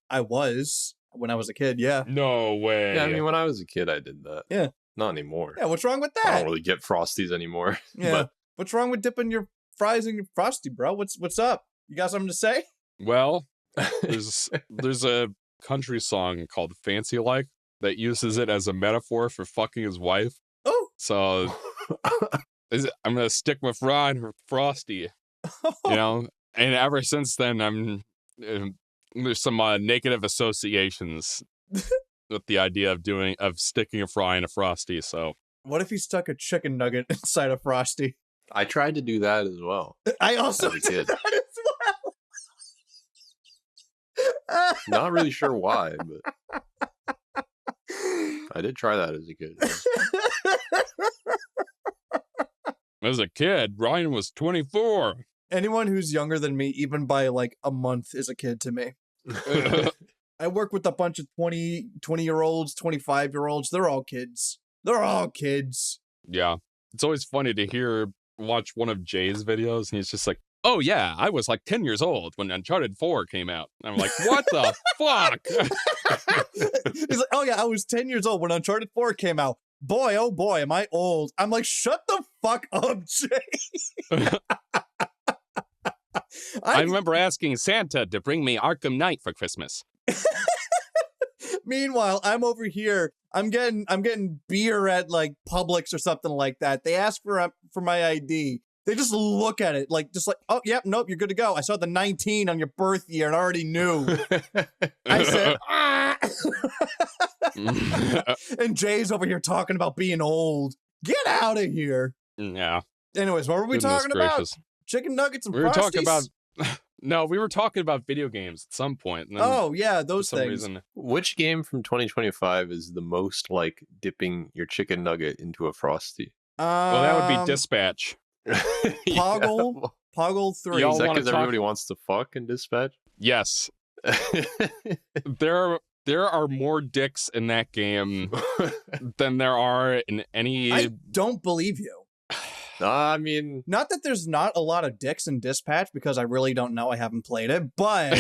I was when I was a kid, yeah. No way. Yeah, I mean, when I was a kid, I did that. Yeah. Not anymore. Yeah, what's wrong with I that? don't really get Frosties anymore. Yeah. But What's wrong with dipping your fries in your Frosty, bro? What's up? You got something to say? Well, there's a country song called Fancy Like that uses it as a metaphor for fucking his wife. Oh. So I'm going to stick my fry in her Frosty, you know? And ever since then, there's some negative associations with the idea of sticking a fry in a Frosty. So What if he stuck a chicken nugget inside a Frosty? I tried to do that as well. I also As a kid. did that as well. Not really sure why, but I did try that as a kid. as a kid, Ryan was 24. Anyone who's younger than me, even by like a month, is a kid to me. I work with a bunch of 20-year-olds, 25-year-olds. They're all kids. They're all kids. Yeah. It's always funny to watch one of Jay's videos, and he's just like, oh yeah, I was like 10 years old when Uncharted 4 came out. And I'm like, what the fuck? He's like, oh yeah, I was 10 years old when Uncharted 4 came out. Boy, oh boy, am I old. I'm like, shut the fuck up, Jay. I remember asking Santa to bring me Arkham Knight for Christmas. Meanwhile, I'm over here. I'm getting beer at like Publix or something like that. They ask for my ID. They just look at it like, oh, yep, nope, you're good to go. I saw the 19 on your birth year and I already knew. I said, ah. And Jay's over here talking about being old. Get out of here. Yeah. Anyways, what were we Goodness talking gracious. about? Chicken nuggets and We were Frosties? talking about no, we were talking about video games at some point. And then Oh, yeah, those for some things. reason, Which game from 2025 is the most like dipping your chicken nugget into a Frosty? well, that would be Dispatch. Poggle, Poggle 3. Y'all Is that wanna because talk- everybody wants to fuck in Dispatch? Yes. There are more dicks in that game than there are in any. I don't believe you. I mean, Not that there's not a lot of dicks in Dispatch, because I really don't know. I haven't played it, but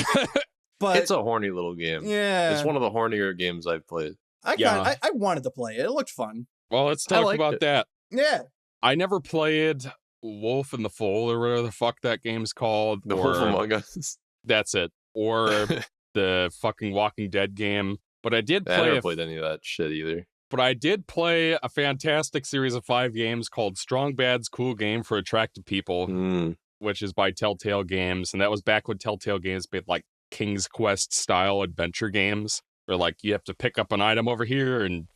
it's a horny little game. yeah, It's one of the hornier games I've played. Yeah. I wanted to play it. It looked fun. Well, let's I talk liked about it. that. Yeah. I never played Wolf in the Fold or whatever the fuck that game's called. The or Wolf Among Us. That's it. Or the fucking Walking Dead game. But I did I play never played any of that shit either. But I did play a fantastic series of 5 games called Strong Bad's Cool Game for Attractive People, which is by Telltale Games. And that was back when Telltale Games made like King's Quest style adventure games where like you have to pick up an item over here and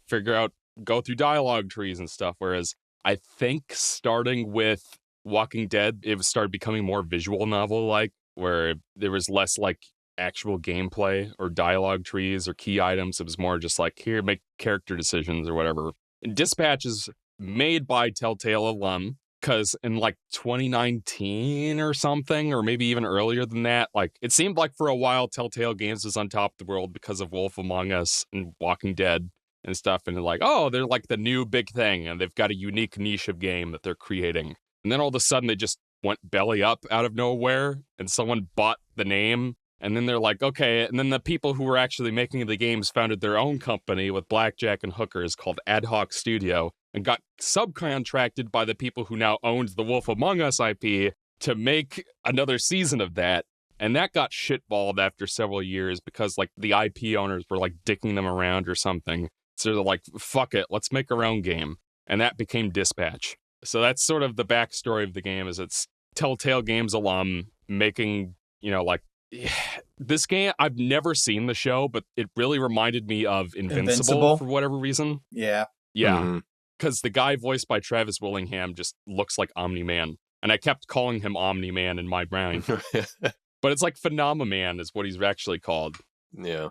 go through dialogue trees and stuff. Whereas I think starting with Walking Dead, it started becoming more visual novel-like, where there was less like actual gameplay or dialogue trees or key items. It was more just like, here, make character decisions or whatever. And Dispatch is made by Telltale alum, because in like 2019 or something, or maybe even earlier than that, like it seemed like for a while Telltale Games was on top of the world because of Wolf Among Us and Walking Dead and stuff. And they're like, oh, they're like the new big thing, and they've got a unique niche of game that they're creating. And then all of a sudden they just went belly up out of nowhere, and someone bought the name. And then they're like, okay. And then the people who were actually making the games founded their own company with blackjack and hookers called Ad Hoc Studio, and got subcontracted by the people who now owned the Wolf Among Us IP to make another season of that. And that got shitballed after several years because like the IP owners were like dicking them around or something. So they're like, fuck it, let's make our own game. And that became Dispatch. So that's sort of the backstory of the game, is it's Telltale Games alum making, like, this game. I've never seen the show, but it really reminded me of Invincible? For whatever reason. Yeah. Yeah. Because the guy voiced by Travis Willingham just looks like Omni-Man. And I kept calling him Omni-Man in my brain. But it's like Phenomenon is what he's actually called. Yeah.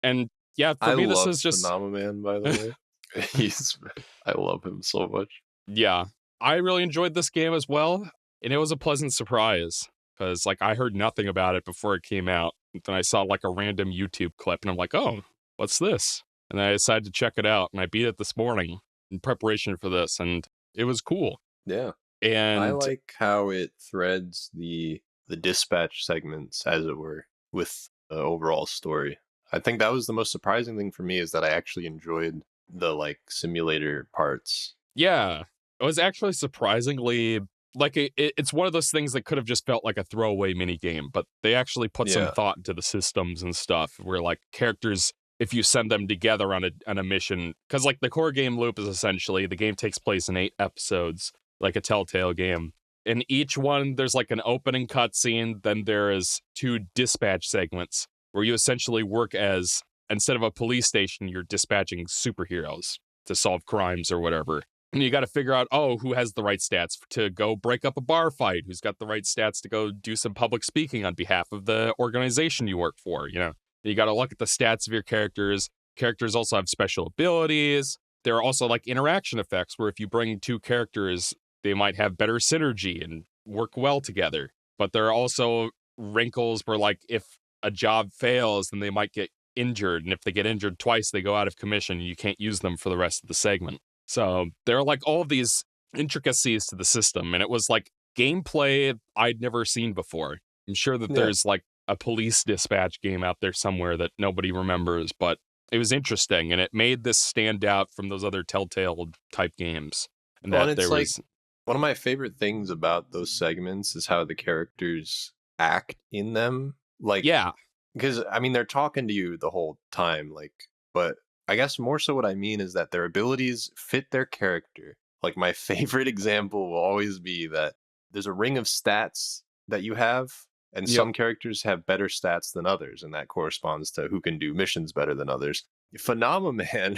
And yeah, for me, this is just... Phenomenon, by the way. I love him so much. Yeah. I really enjoyed this game as well. And it was a pleasant surprise. Because like I heard nothing about it before it came out. And then I saw like a random YouTube clip and I'm like, oh, what's this? And I decided to check it out. And I beat it this morning in preparation for this, and it was cool. Yeah. And I like how it threads the dispatch segments, as it were, with the overall story. I think that was the most surprising thing for me, is that I actually enjoyed the like simulator parts. Yeah. It was actually surprisingly like it's one of those things that could have just felt like a throwaway mini game, but they actually put some thought into the systems and stuff where like characters, if you send them together on a mission, because like the core game loop is essentially the game takes place in 8 episodes, like a Telltale game. In each one, there's like an opening cutscene, then there is 2 dispatch segments where you essentially work as, instead of a police station, you're dispatching superheroes to solve crimes or whatever. And you got to figure out, who has the right stats to go break up a bar fight, who's got the right stats to go do some public speaking on behalf of the organization you work for, You got to look at the stats of your characters. Characters also have special abilities. There are also like interaction effects where if you bring 2 characters, they might have better synergy and work well together. But there are also wrinkles where like if a job fails, then they might get injured. And if they get injured twice, they go out of commission and you can't use them for the rest of the segment. So there are like all of these intricacies to the system. And it was like gameplay I'd never seen before. I'm sure that there's like a police dispatch game out there somewhere that nobody remembers, but it was interesting and it made this stand out from those other Telltale type games. And that there was like, one of my favorite things about those segments is how the characters act in them. Like, yeah, because I mean, they're talking to you the whole time, like, but I guess more so what I mean is that their abilities fit their character. Like my favorite example will always be that there's a ring of stats that you have, and some characters have better stats than others, and that corresponds to who can do missions better than others. Phenomenon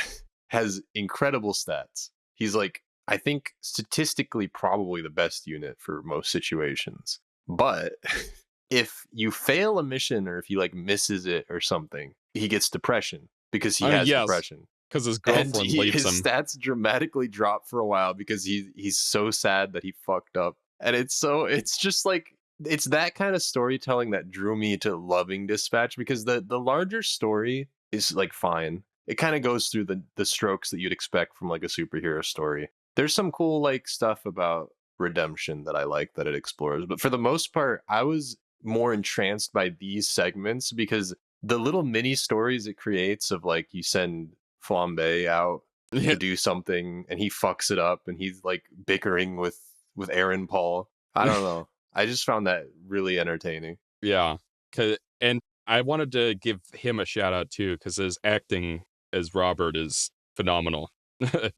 has incredible stats. He's like, I think statistically probably the best unit for most situations. But if you fail a mission or if he like misses it or something, he gets depression because he has depression. Because his girlfriend leaves him. His stats dramatically drop for a while because he's so sad that he fucked up. And it's just like, it's that kind of storytelling that drew me to loving Dispatch, because the larger story is like fine. It kind of goes through the strokes that you'd expect from like a superhero story. There's some cool like stuff about redemption that I like that it explores. But for the most part, I was more entranced by these segments because the little mini stories it creates of like you send Flambe out to do something and he fucks it up and he's like bickering with Aaron Paul. I don't know. I just found that really entertaining. Yeah. And I wanted to give him a shout out too, because his acting as Robert is phenomenal.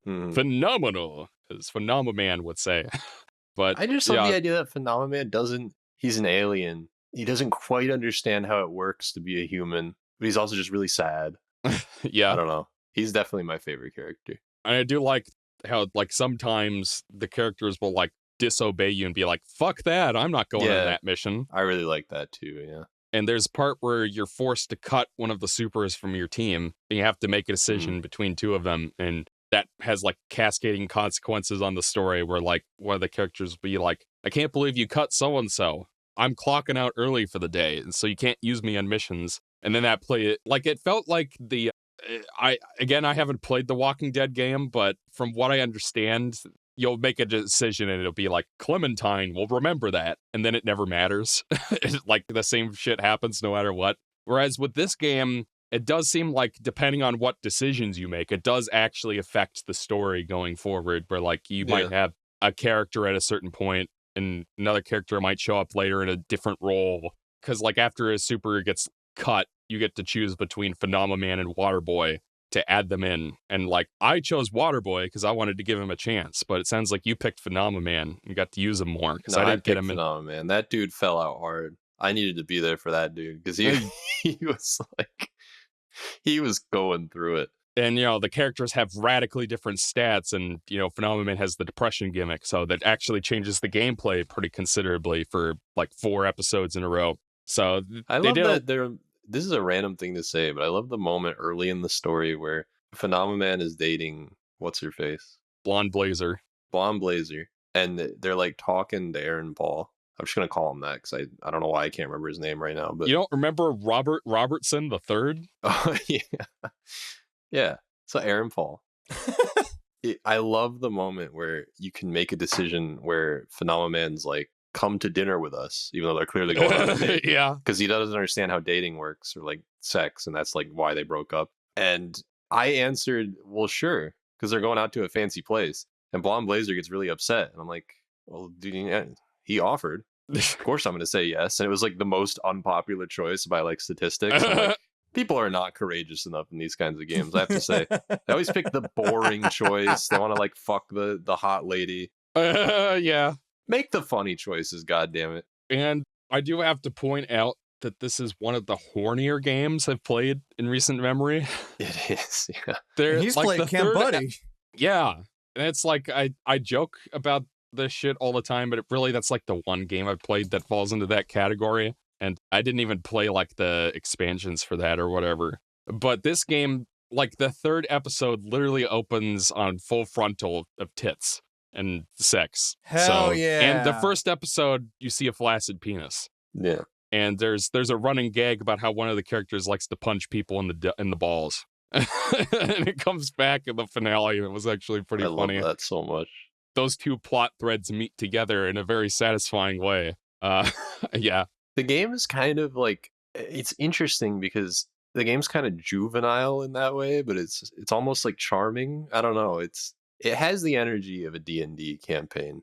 Phenomenal, as Phenomenon would say. But I just love the idea that Phenomenon he's an alien. He doesn't quite understand how it works to be a human, but he's also just really sad. Yeah. I don't know. He's definitely my favorite character. And I do like how like sometimes the characters will like disobey you and be like, fuck that, I'm not going on that mission. I really like that too, yeah. And there's a part where you're forced to cut one of the supers from your team and you have to make a decision between 2 of them, and that has like cascading consequences on the story where like one of the characters will be like, I can't believe you cut so-and-so. I'm clocking out early for the day, and so you can't use me on missions. And then that play, like, it felt like I haven't played the Walking Dead game, but from what I understand, you'll make a decision and it'll be like, Clementine will remember that, and then it never matters. Like, the same shit happens no matter what. Whereas with this game, it does seem like, depending on what decisions you make, it does actually affect the story going forward, where, like, you might have a character at a certain point, and another character might show up later in a different role. Because, like, after a super gets cut, you get to choose between Phenomenon and Waterboy to add them in. And, like, I chose Waterboy because I wanted to give him a chance, but it sounds like you picked Phenomenon and got to use him more. Because I didn't get him in. Phenomenon. That dude fell out hard. I needed to be there for that dude because he was like, he was going through it. And, the characters have radically different stats, and, Phenomenon has the depression gimmick, so that actually changes the gameplay pretty considerably for, like, 4 episodes in a row. So I love that this is a random thing to say, but I love the moment early in the story where Phenomenon is dating, what's her face? Blonde Blazer. And they're, like, talking to Aaron Paul. I'm just going to call him that because I don't know why I can't remember his name right now. But you don't remember Robert Robertson III? Oh, yeah. Yeah. So Aaron Paul. I love the moment where you can make a decision where Phenomenon's like, come to dinner with us, even though they're clearly going on a date. Yeah. Because he doesn't understand how dating works or like sex, and that's like why they broke up. And I answered, well, sure, because they're going out to a fancy place. And Blonde Blazer gets really upset. And I'm like, well, dude, he offered. Of course I'm going to say yes. And it was like the most unpopular choice by like statistics. I'm like, people are not courageous enough in these kinds of games, I have to say. They always pick the boring choice. They want to like fuck the hot lady. Yeah. Make the funny choices, goddammit. And I do have to point out that this is one of the hornier games I've played in recent memory. It is, yeah. He's like played Camp Buddy. Yeah. And it's like, I joke about this shit all the time, but that's like the one game I've played that falls into that category. And I didn't even play like the expansions for that or whatever. But this game, like the 3rd episode literally opens on full frontal of tits and sex. Hell yeah. And the 1st episode, you see a flaccid penis. Yeah. And there's a running gag about how one of the characters likes to punch people in the balls. And it comes back in the finale, and it was actually pretty funny. I love that so much. Those 2 plot threads meet together in a very satisfying way. Yeah. The game is kind of like, it's interesting because the game's kind of juvenile in that way, but it's almost like charming. I don't know. It has the energy of a D&D campaign.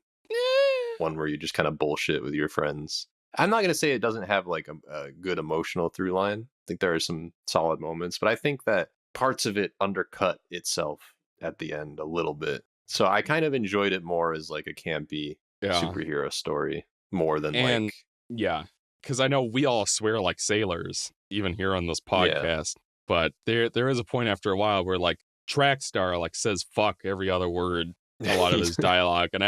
One where you just kind of bullshit with your friends. I'm not going to say it doesn't have like a good emotional through line. I think there are some solid moments, but I think that parts of it undercut itself at the end a little bit. So I kind of enjoyed it more as like a campy superhero story more than yeah. Because I know we all swear like sailors, even here on this podcast. Yeah. But there is a point after a while where like Trackstar like says fuck every other word, a lot of his dialogue. And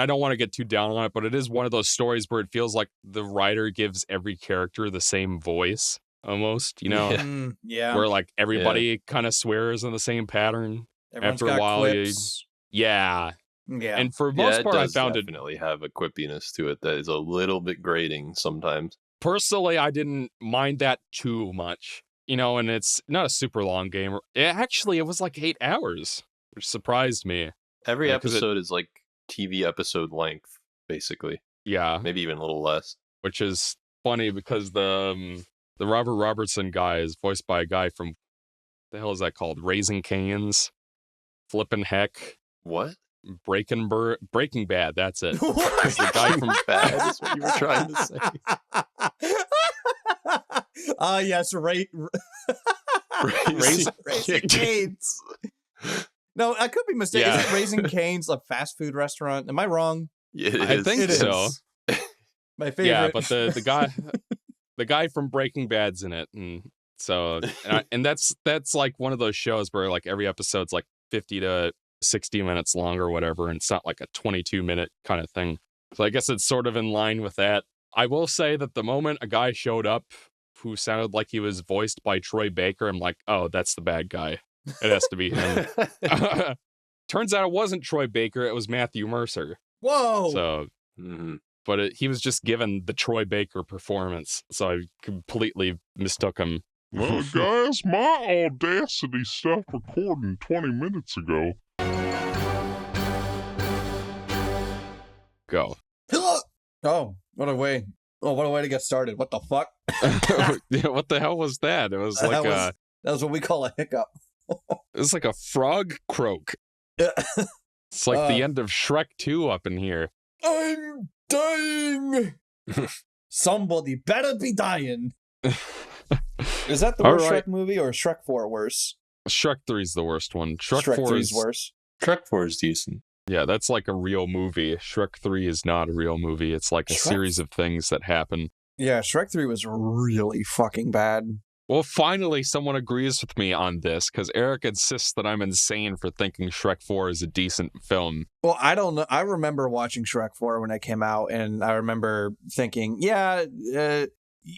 I don't want to get too down on it, but it is one of those stories where it feels like the writer gives every character the same voice almost, Yeah. Where like everybody kind of swears in the same pattern. Everyone's after a while, quips. Yeah. And for most part, I found it definitely have a quippiness to it that is a little bit grating sometimes. Personally, I didn't mind that too much, and it's not a super long game. It was like 8 hours, which surprised me. Every episode is like TV episode length, basically. Yeah. Maybe even a little less. Which is funny because the Robert Robertson guy is voiced by a guy from, the hell is that called? Raising Cane's? Flippin' Heck. What? Breaking Bad, that's it. The guy from Bad is what you were trying to say. Yes, Raising Cane's. No, I could be mistaken. Yeah. Is it Raising Cane's a fast food restaurant? Am I wrong? Yeah, I think so. My favorite. Yeah, but the guy from Breaking Bad's in it, and so and that's like one of those shows where like every episode's like 50 to 60 minutes long or whatever, and it's not like a 22-minute kind of thing. So I guess it's sort of in line with that. I will say that the moment a guy showed up who sounded like he was voiced by Troy Baker, I'm like, oh, that's the bad guy. It has to be him. turns out it wasn't Troy Baker, it was Matthew Mercer. Whoa! So, but he was just given the Troy Baker performance, so I completely mistook him. Well, guys, my Audacity stopped recording 20 minutes ago. Go. Oh, what a way! Oh, what a way to get started! What the fuck? Yeah, what the hell was that? It was like that was what we call a hiccup. it was like a frog croak. It's like the end of Shrek 2 up in here. I'm dying. Somebody better be dying. Is that the worst Shrek movie or Shrek 4 worse? Shrek 3 is the worst one. Shrek 4 is worse. Shrek 4 is decent. Yeah, that's like a real movie. Shrek 3 is not a real movie. It's like a series of things that happen. Yeah, Shrek 3 was really fucking bad. Well, finally, someone agrees with me on this, because Eric insists that I'm insane for thinking Shrek 4 is a decent film. Well, I don't know. I remember watching Shrek 4 when it came out, and I remember thinking, yeah,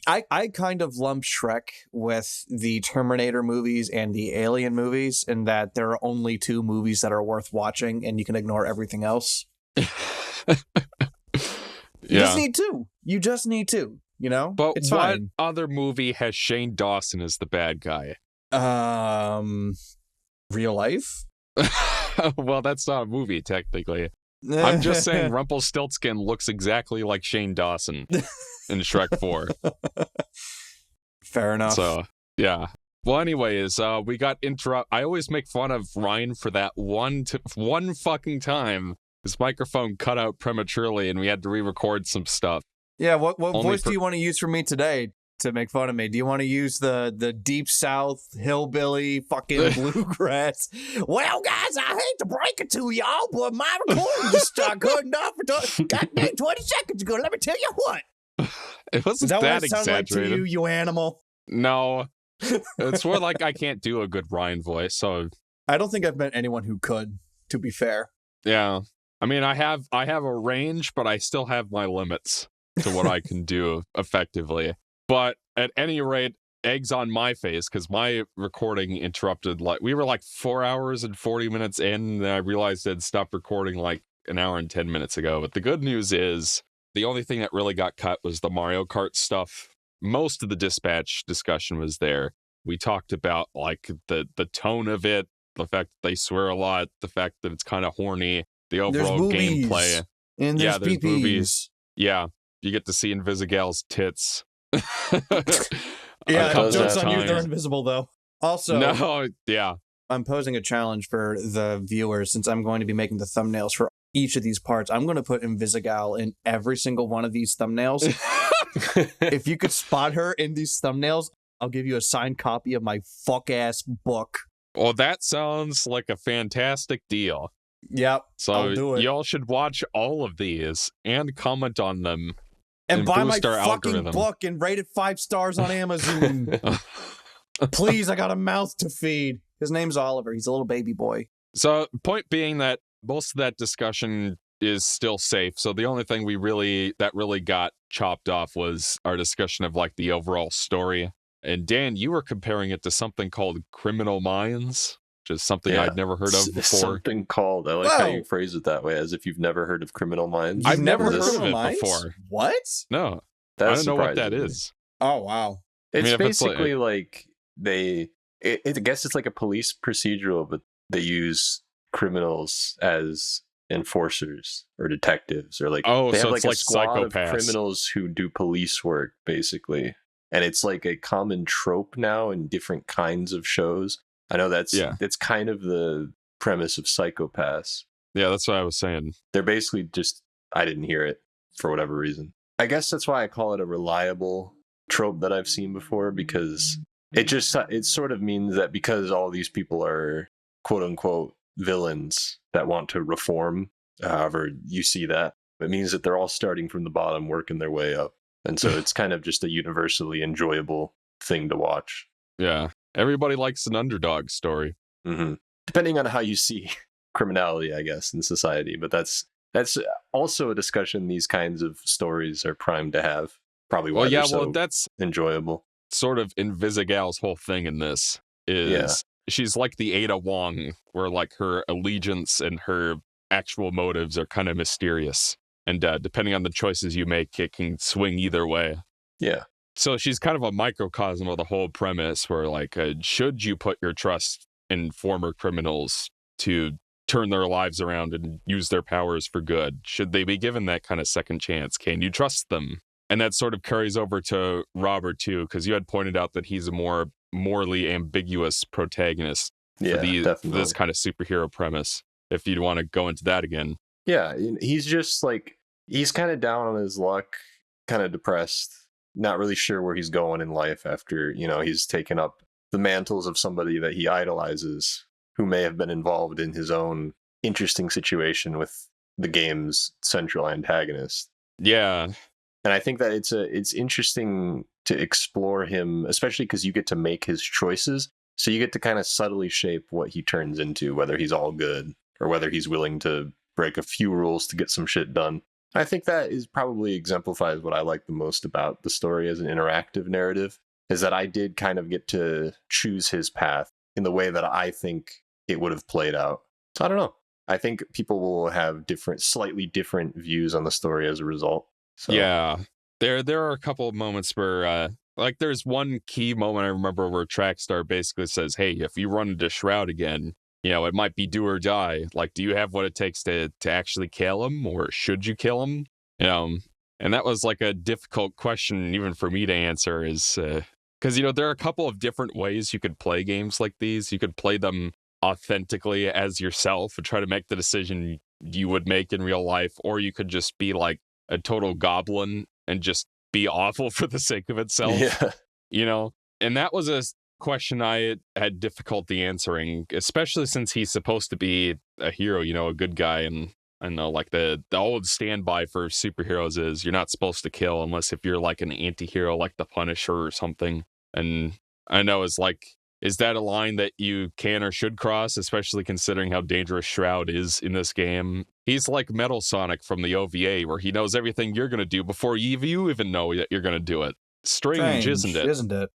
I kind of lump Shrek with the Terminator movies and the Alien movies, in that there are only 2 movies that are worth watching, and you can ignore everything else. You just need 2. You just need 2. You know, but it's what fine. Other movie has Shane Dawson as the bad guy? Real life? Well, that's not a movie, technically. I'm just saying Rumpelstiltskin looks exactly like Shane Dawson in Shrek 4. Fair enough. So, yeah. Well, anyways, we got I always make fun of Ryan for that one fucking time. His microphone cut out prematurely and we had to re-record some stuff. Yeah, what voice do you want to use for me today to make fun of me? Do you want to use the deep south hillbilly fucking bluegrass? Well, guys, I hate to break it to y'all, but my recording just cutting off for goddamn 20 seconds ago. Let me tell you what. It wasn't that exaggerated. Like to you animal? No. It's more like I can't do a good Ryan voice, so I don't think I've met anyone who could, to be fair. Yeah. I mean, I have a range, but I still have my limits to what I can do effectively. But at any rate, eggs on my face, because my recording interrupted. Like, we were like 4 hours and 40 minutes in, and I realized I'd stopped recording like an hour and 10 minutes ago. But the good news is the only thing that really got cut was the Mario Kart stuff. Most of the Dispatch discussion was there. We talked about like the tone of it, the fact that they swear a lot, the fact that it's kind of horny, the overall gameplay. And there's there's BBs. boobies. Yeah, you get to see Invisigal's tits. Yeah, jokes on you, they're invisible though. Also, no, yeah. I'm posing a challenge for the viewers, since I'm going to be making the thumbnails for each of these parts. I'm going to put Invisigal in every single one of these thumbnails. If you could spot her in these thumbnails, I'll give you a signed copy of my fuck-ass book. Well, that sounds like a fantastic deal. Yep, so I'll do it. Y'all should watch all of these and comment on them. And buy my fucking algorithm. book and rate it 5 stars on Amazon. Please, I got a mouth to feed. His name's Oliver. He's a little baby boy. So, point being that most of that discussion is still safe. So the only thing that really got chopped off was our discussion of like the overall story. And Dan, you were comparing it to something called Criminal Minds, which is something I'd never heard of before. Something called. I like how you phrase it that way, as if you've never heard of Criminal Minds. I've never heard of it before. What? No, That's I don't know what that is. Oh wow! It's basically like I guess it's like a police procedural, but they use criminals as enforcers or detectives, or like they have like a squad of criminals who do police work, basically. And it's like a common trope now in different kinds of shows. I know that's kind of the premise of Psychopaths. Yeah, that's what I was saying. They're basically just, I didn't hear it for whatever reason. I guess that's why I call it a reliable trope that I've seen before, because it sort of means that because all these people are quote unquote villains that want to reform, however you see that, it means that they're all starting from the bottom, working their way up. And so it's kind of just a universally enjoyable thing to watch. Yeah. Everybody likes an underdog story. Mm-hmm. Depending on how you see criminality, I guess, in society. But that's also a discussion these kinds of stories are primed to have. Probably why they're so that's enjoyable. Sort of Invisigal's whole thing in this is she's like the Ada Wong, where like her allegiance and her actual motives are kind of mysterious. And depending on the choices you make, it can swing either way. Yeah. So she's kind of a microcosm of the whole premise where, like, should you put your trust in former criminals to turn their lives around and use their powers for good? Should they be given that kind of second chance? Can you trust them? And that sort of carries over to Robert, too, because you had pointed out that he's a more morally ambiguous protagonist for this kind of superhero premise, if you'd want to go into that again. Yeah, he's just like, he's kind of down on his luck, kind of depressed, not really sure where he's going in life after, he's taken up the mantles of somebody that he idolizes, who may have been involved in his own interesting situation with the game's central antagonist. Yeah. And I think that it's interesting to explore him, especially because you get to make his choices. So you get to kind of subtly shape what he turns into, whether he's all good or whether he's willing to break a few rules to get some shit done. I think that is probably exemplifies what I like the most about the story as an interactive narrative, is that I did kind of get to choose his path in the way that I think it would have played out. So I don't know. I think people will have slightly different views on the story as a result. So. Yeah, there are a couple of moments where, like, there's one key moment I remember where Trackstar basically says, hey, if you run into Shroud again, it might be do or die. Like, do you have what it takes to actually kill him, or should you kill him? And that was like a difficult question even for me to answer, is because, there are a couple of different ways you could play games like these. You could play them authentically as yourself and try to make the decision you would make in real life, or you could just be like a total goblin and just be awful for the sake of itself. Yeah. And that was a question I had difficulty answering, especially since he's supposed to be a hero, a good guy. And I know, like, the old standby for superheroes is you're not supposed to kill unless if you're like an anti-hero, like the Punisher or something. And I know it's like, is that a line that you can or should cross, especially considering how dangerous Shroud is in this game? He's like Metal Sonic from the OVA, where he knows everything you're going to do before you even know that you're going to do it. Strange, isn't it?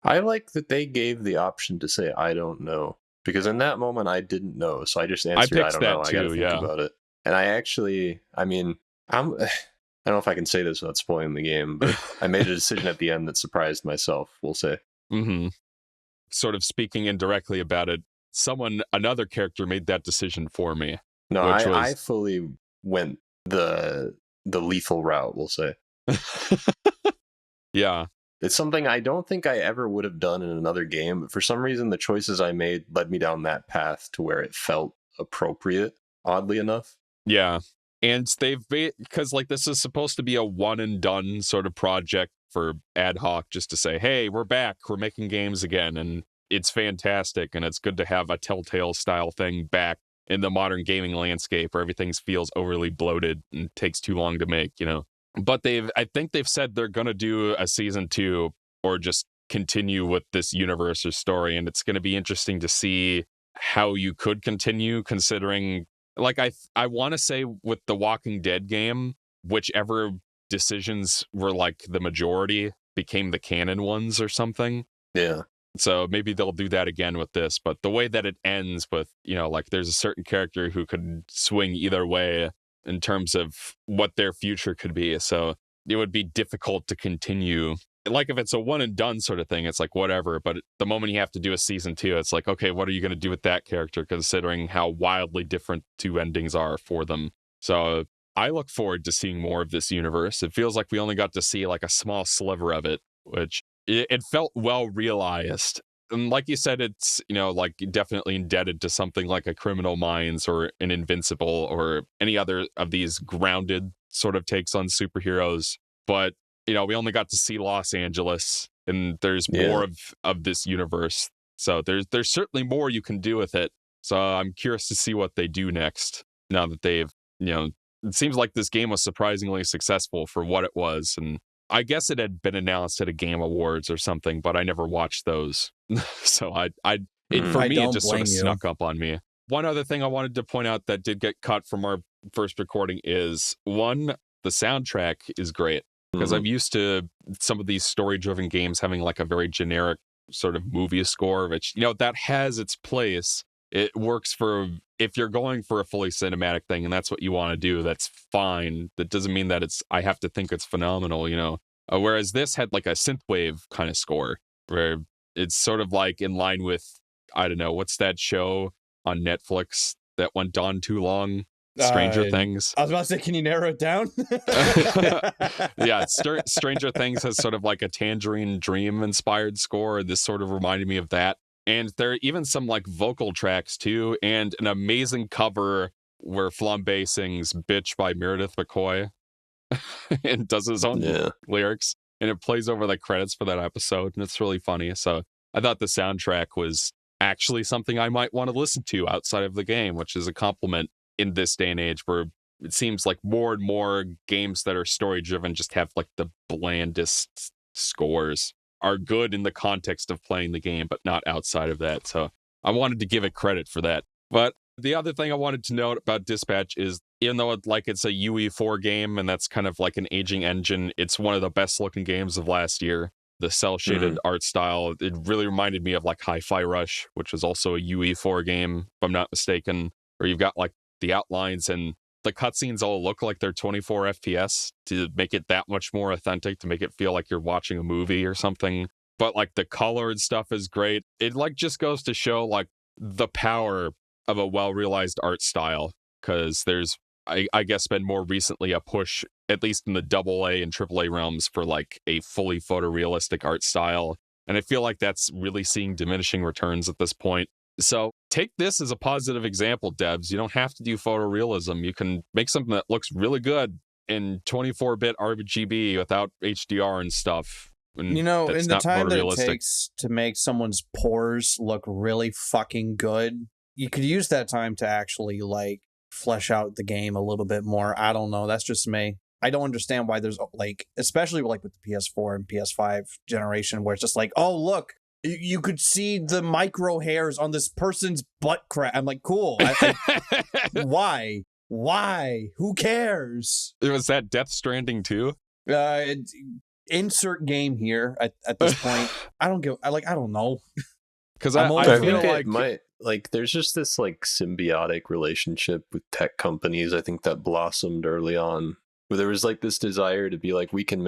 I like that they gave the option to say, I don't know. Because in that moment, I didn't know. So I just answered, I don't know. I got to think about it. And I actually, I don't know if I can say this without spoiling the game, but I made a decision at the end that surprised myself, we'll say. Mm-hmm. Sort of speaking indirectly about it, another character made that decision for me. No, I fully went the lethal route, we'll say. Yeah. It's something I don't think I ever would have done in another game, but for some reason the choices I made led me down that path to where it felt appropriate, oddly enough. Yeah. And because like this is supposed to be a one and done sort of project for ad hoc, just to say, hey, we're back, we're making games again, and it's fantastic, and it's good to have a Telltale style thing back in the modern gaming landscape where everything feels overly bloated and takes too long to make, But I think they've said they're going to do a season 2 or just continue with this universe or story, and it's going to be interesting to see how you could continue, considering, like, I want to say with the Walking Dead game, whichever decisions were like the majority became the canon ones or something. Yeah. So maybe they'll do that again with this, but the way that it ends with, like, there's a certain character who could swing either way in terms of what their future could be. So it would be difficult to continue. Like, if it's a one and done sort of thing, it's like, whatever. But the moment you have to do a season 2, it's like, okay, what are you going to do with that character, considering how wildly different 2 endings are for them? So I look forward to seeing more of this universe. It feels like we only got to see like a small sliver of it, which it felt well realized. And like you said, it's, like definitely indebted to something like a Criminal Minds or an Invincible or any other of these grounded sort of takes on superheroes. But, we only got to see Los Angeles, and there's more of this universe. So there's certainly more you can do with it. So I'm curious to see what they do next, now that they've, it seems like this game was surprisingly successful for what it was. And I guess it had been announced at a Game Awards or something, but I never watched those. So it just sort of snuck up on me. One other thing I wanted to point out that did get cut from our first recording is, one, the soundtrack is great, because I'm used to some of these story-driven games having like a very generic sort of movie score, which, you know, that has its place. It works for if you're going for a fully cinematic thing and that's what you want to do, that's fine. That doesn't mean that I have to think it's phenomenal, you know. Whereas this had like a synthwave kind of score where it's sort of like in line with, I don't know, what's that show on Netflix that went on too long? Stranger Things. I was about to say, can you narrow it down? Yeah, Stranger Things has sort of like a Tangerine Dream inspired score. This sort of reminded me of that. And there are even some like vocal tracks too, and an amazing cover where Flambe sings Bitch by Meredith McCoy and does his own lyrics. And it plays over the credits for that episode, and it's really funny. So I thought the soundtrack was actually something I might want to listen to outside of the game, which is a compliment in this day and age where it seems like more and more games that are story driven just have like the blandest scores, are good in the context of playing the game, but not outside of that. So I wanted to give it credit for that. But the other thing I wanted to note about Dispatch is, even though it's a UE4 game and that's kind of like an aging engine, it's one of the best looking games of last year. The cell shaded art style, it really reminded me of like Hi-Fi Rush, which was also a UE4 game, if I'm not mistaken, where you've got like the outlines and the cutscenes all look like they're 24 FPS to make it that much more authentic, to make it feel like you're watching a movie or something. But like the colored stuff is great. It like just goes to show like the power of a well-realized art style, because there's, I guess, been more recently a push, at least in the AA and AAA realms, for like a fully photorealistic art style. And I feel like that's really seeing diminishing returns at this point. So take this as a positive example, devs. You don't have to do photorealism. You can make something that looks really good in 24-bit RGB without HDR and stuff. And you know, in the time that it photorealistic. takes to make someone's pores look really fucking good, you could use that time to actually like flesh out the game a little bit more. I don't know. That's just me. I don't understand why there's like, especially like with the PS4 and PS5 generation, where it's just like, oh, look, you could see the micro hairs on this person's butt crack. I'm like, cool. Why? Why? Who cares? Was that Death Stranding too? Insert game here at this point. I don't know. Because I'm I only I feel think like it might, like, there's just this like symbiotic relationship with tech companies, I think, that blossomed early on, where there was like this desire to be like, we can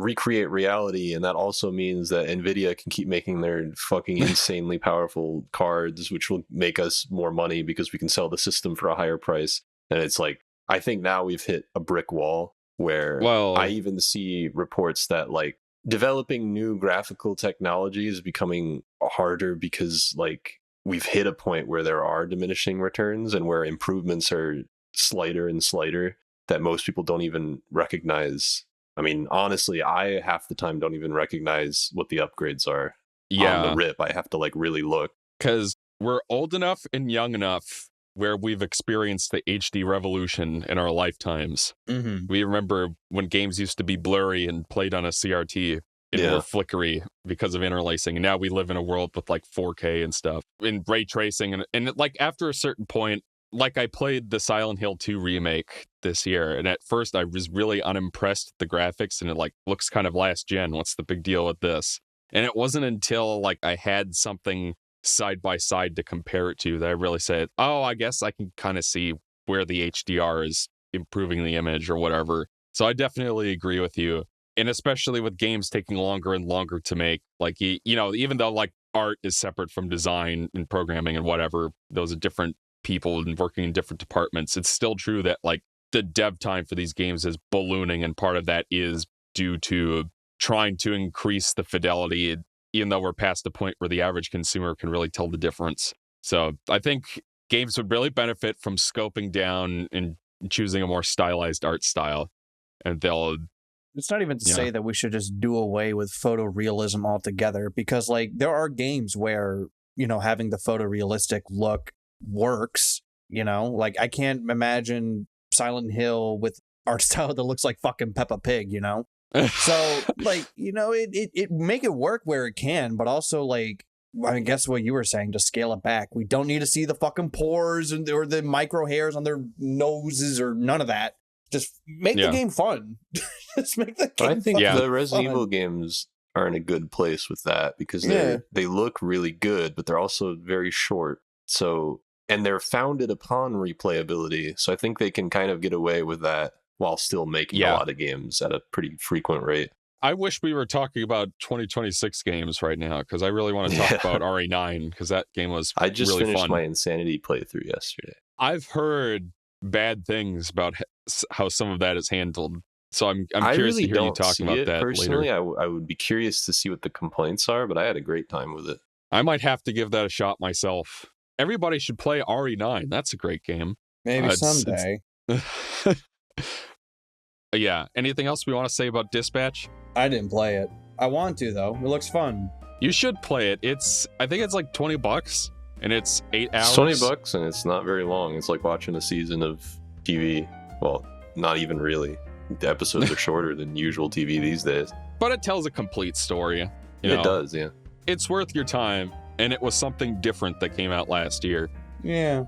recreate reality, and that also means that Nvidia can keep making their fucking insanely powerful cards, which will make us more money because we can sell the system for a higher price. And it's like, I think now we've hit a brick wall where I even see reports that like developing new graphical technology is becoming harder because like we've hit a point where there are diminishing returns and where improvements are slighter and slighter that most people don't even recognize. I mean, honestly, I half the time don't even recognize what the upgrades are. On the rip, I have to like really look. Because we're old enough and young enough where we've experienced the HD revolution in our lifetimes. Mm-hmm. We remember when games used to be blurry and played on a CRT and more flickery because of interlacing. And now we live in a world with like 4K and stuff and ray tracing. And like after a certain point, like I played the Silent Hill 2 remake this year, and at first I was really unimpressed with the graphics, and it like looks kind of last gen. What's the big deal with this? And it wasn't until like I had something side by side to compare it to that I really said, oh, I guess I can kind of see where the HDR is improving the image or whatever. So I definitely agree with you. And especially with games taking longer and longer to make, like, you know, even though like art is separate from design and programming and whatever, those are different people and working in different departments, it's still true that like the dev time for these games is ballooning, and part of that is due to trying to increase the fidelity, even though we're past the point where the average consumer can really tell the difference. So I think games would really benefit from scoping down and choosing a more stylized art style, and they'll... It's not even to say that we should just do away with photorealism altogether, because like there are games where, you know, having the photorealistic look works, you know, like I can't imagine Silent Hill with art style that looks like fucking Peppa Pig, you know? So like, you know, it make it work where it can, but also like, I guess what you were saying, to scale it back. We don't need to see the fucking pores or the micro hairs on their noses or none of that. Just make the game fun. Just make the game I think fun. the Resident Evil games are in a good place with that because Yeah. they look really good, but they're also very short. So, and they're founded upon replayability. So I think they can kind of get away with that while still making a lot of games at a pretty frequent rate. I wish we were talking about 2026 games right now because I really want to talk about RE9 because that game was I just really finished fun. my Insanity playthrough yesterday. I've heard bad things about how some of that is handled. So I'm I curious really to hear you don't talking see about it that personally. later. I would be curious to see what the complaints are, but I had a great time with it. I might have to give that a shot myself. Everybody should play RE9. That's a great game. Maybe someday. Yeah. Anything else we want to say about Dispatch? I didn't play it. I want to, though. It looks fun. You should play it. I think it's like $20 and it's 8 hours. It's $20 and it's not very long. It's like watching a season of TV. Well, not even really. The episodes are shorter than usual TV these days. But it tells a complete story. It does, yeah. It's worth your time, and it was something different that came out last year. Yeah.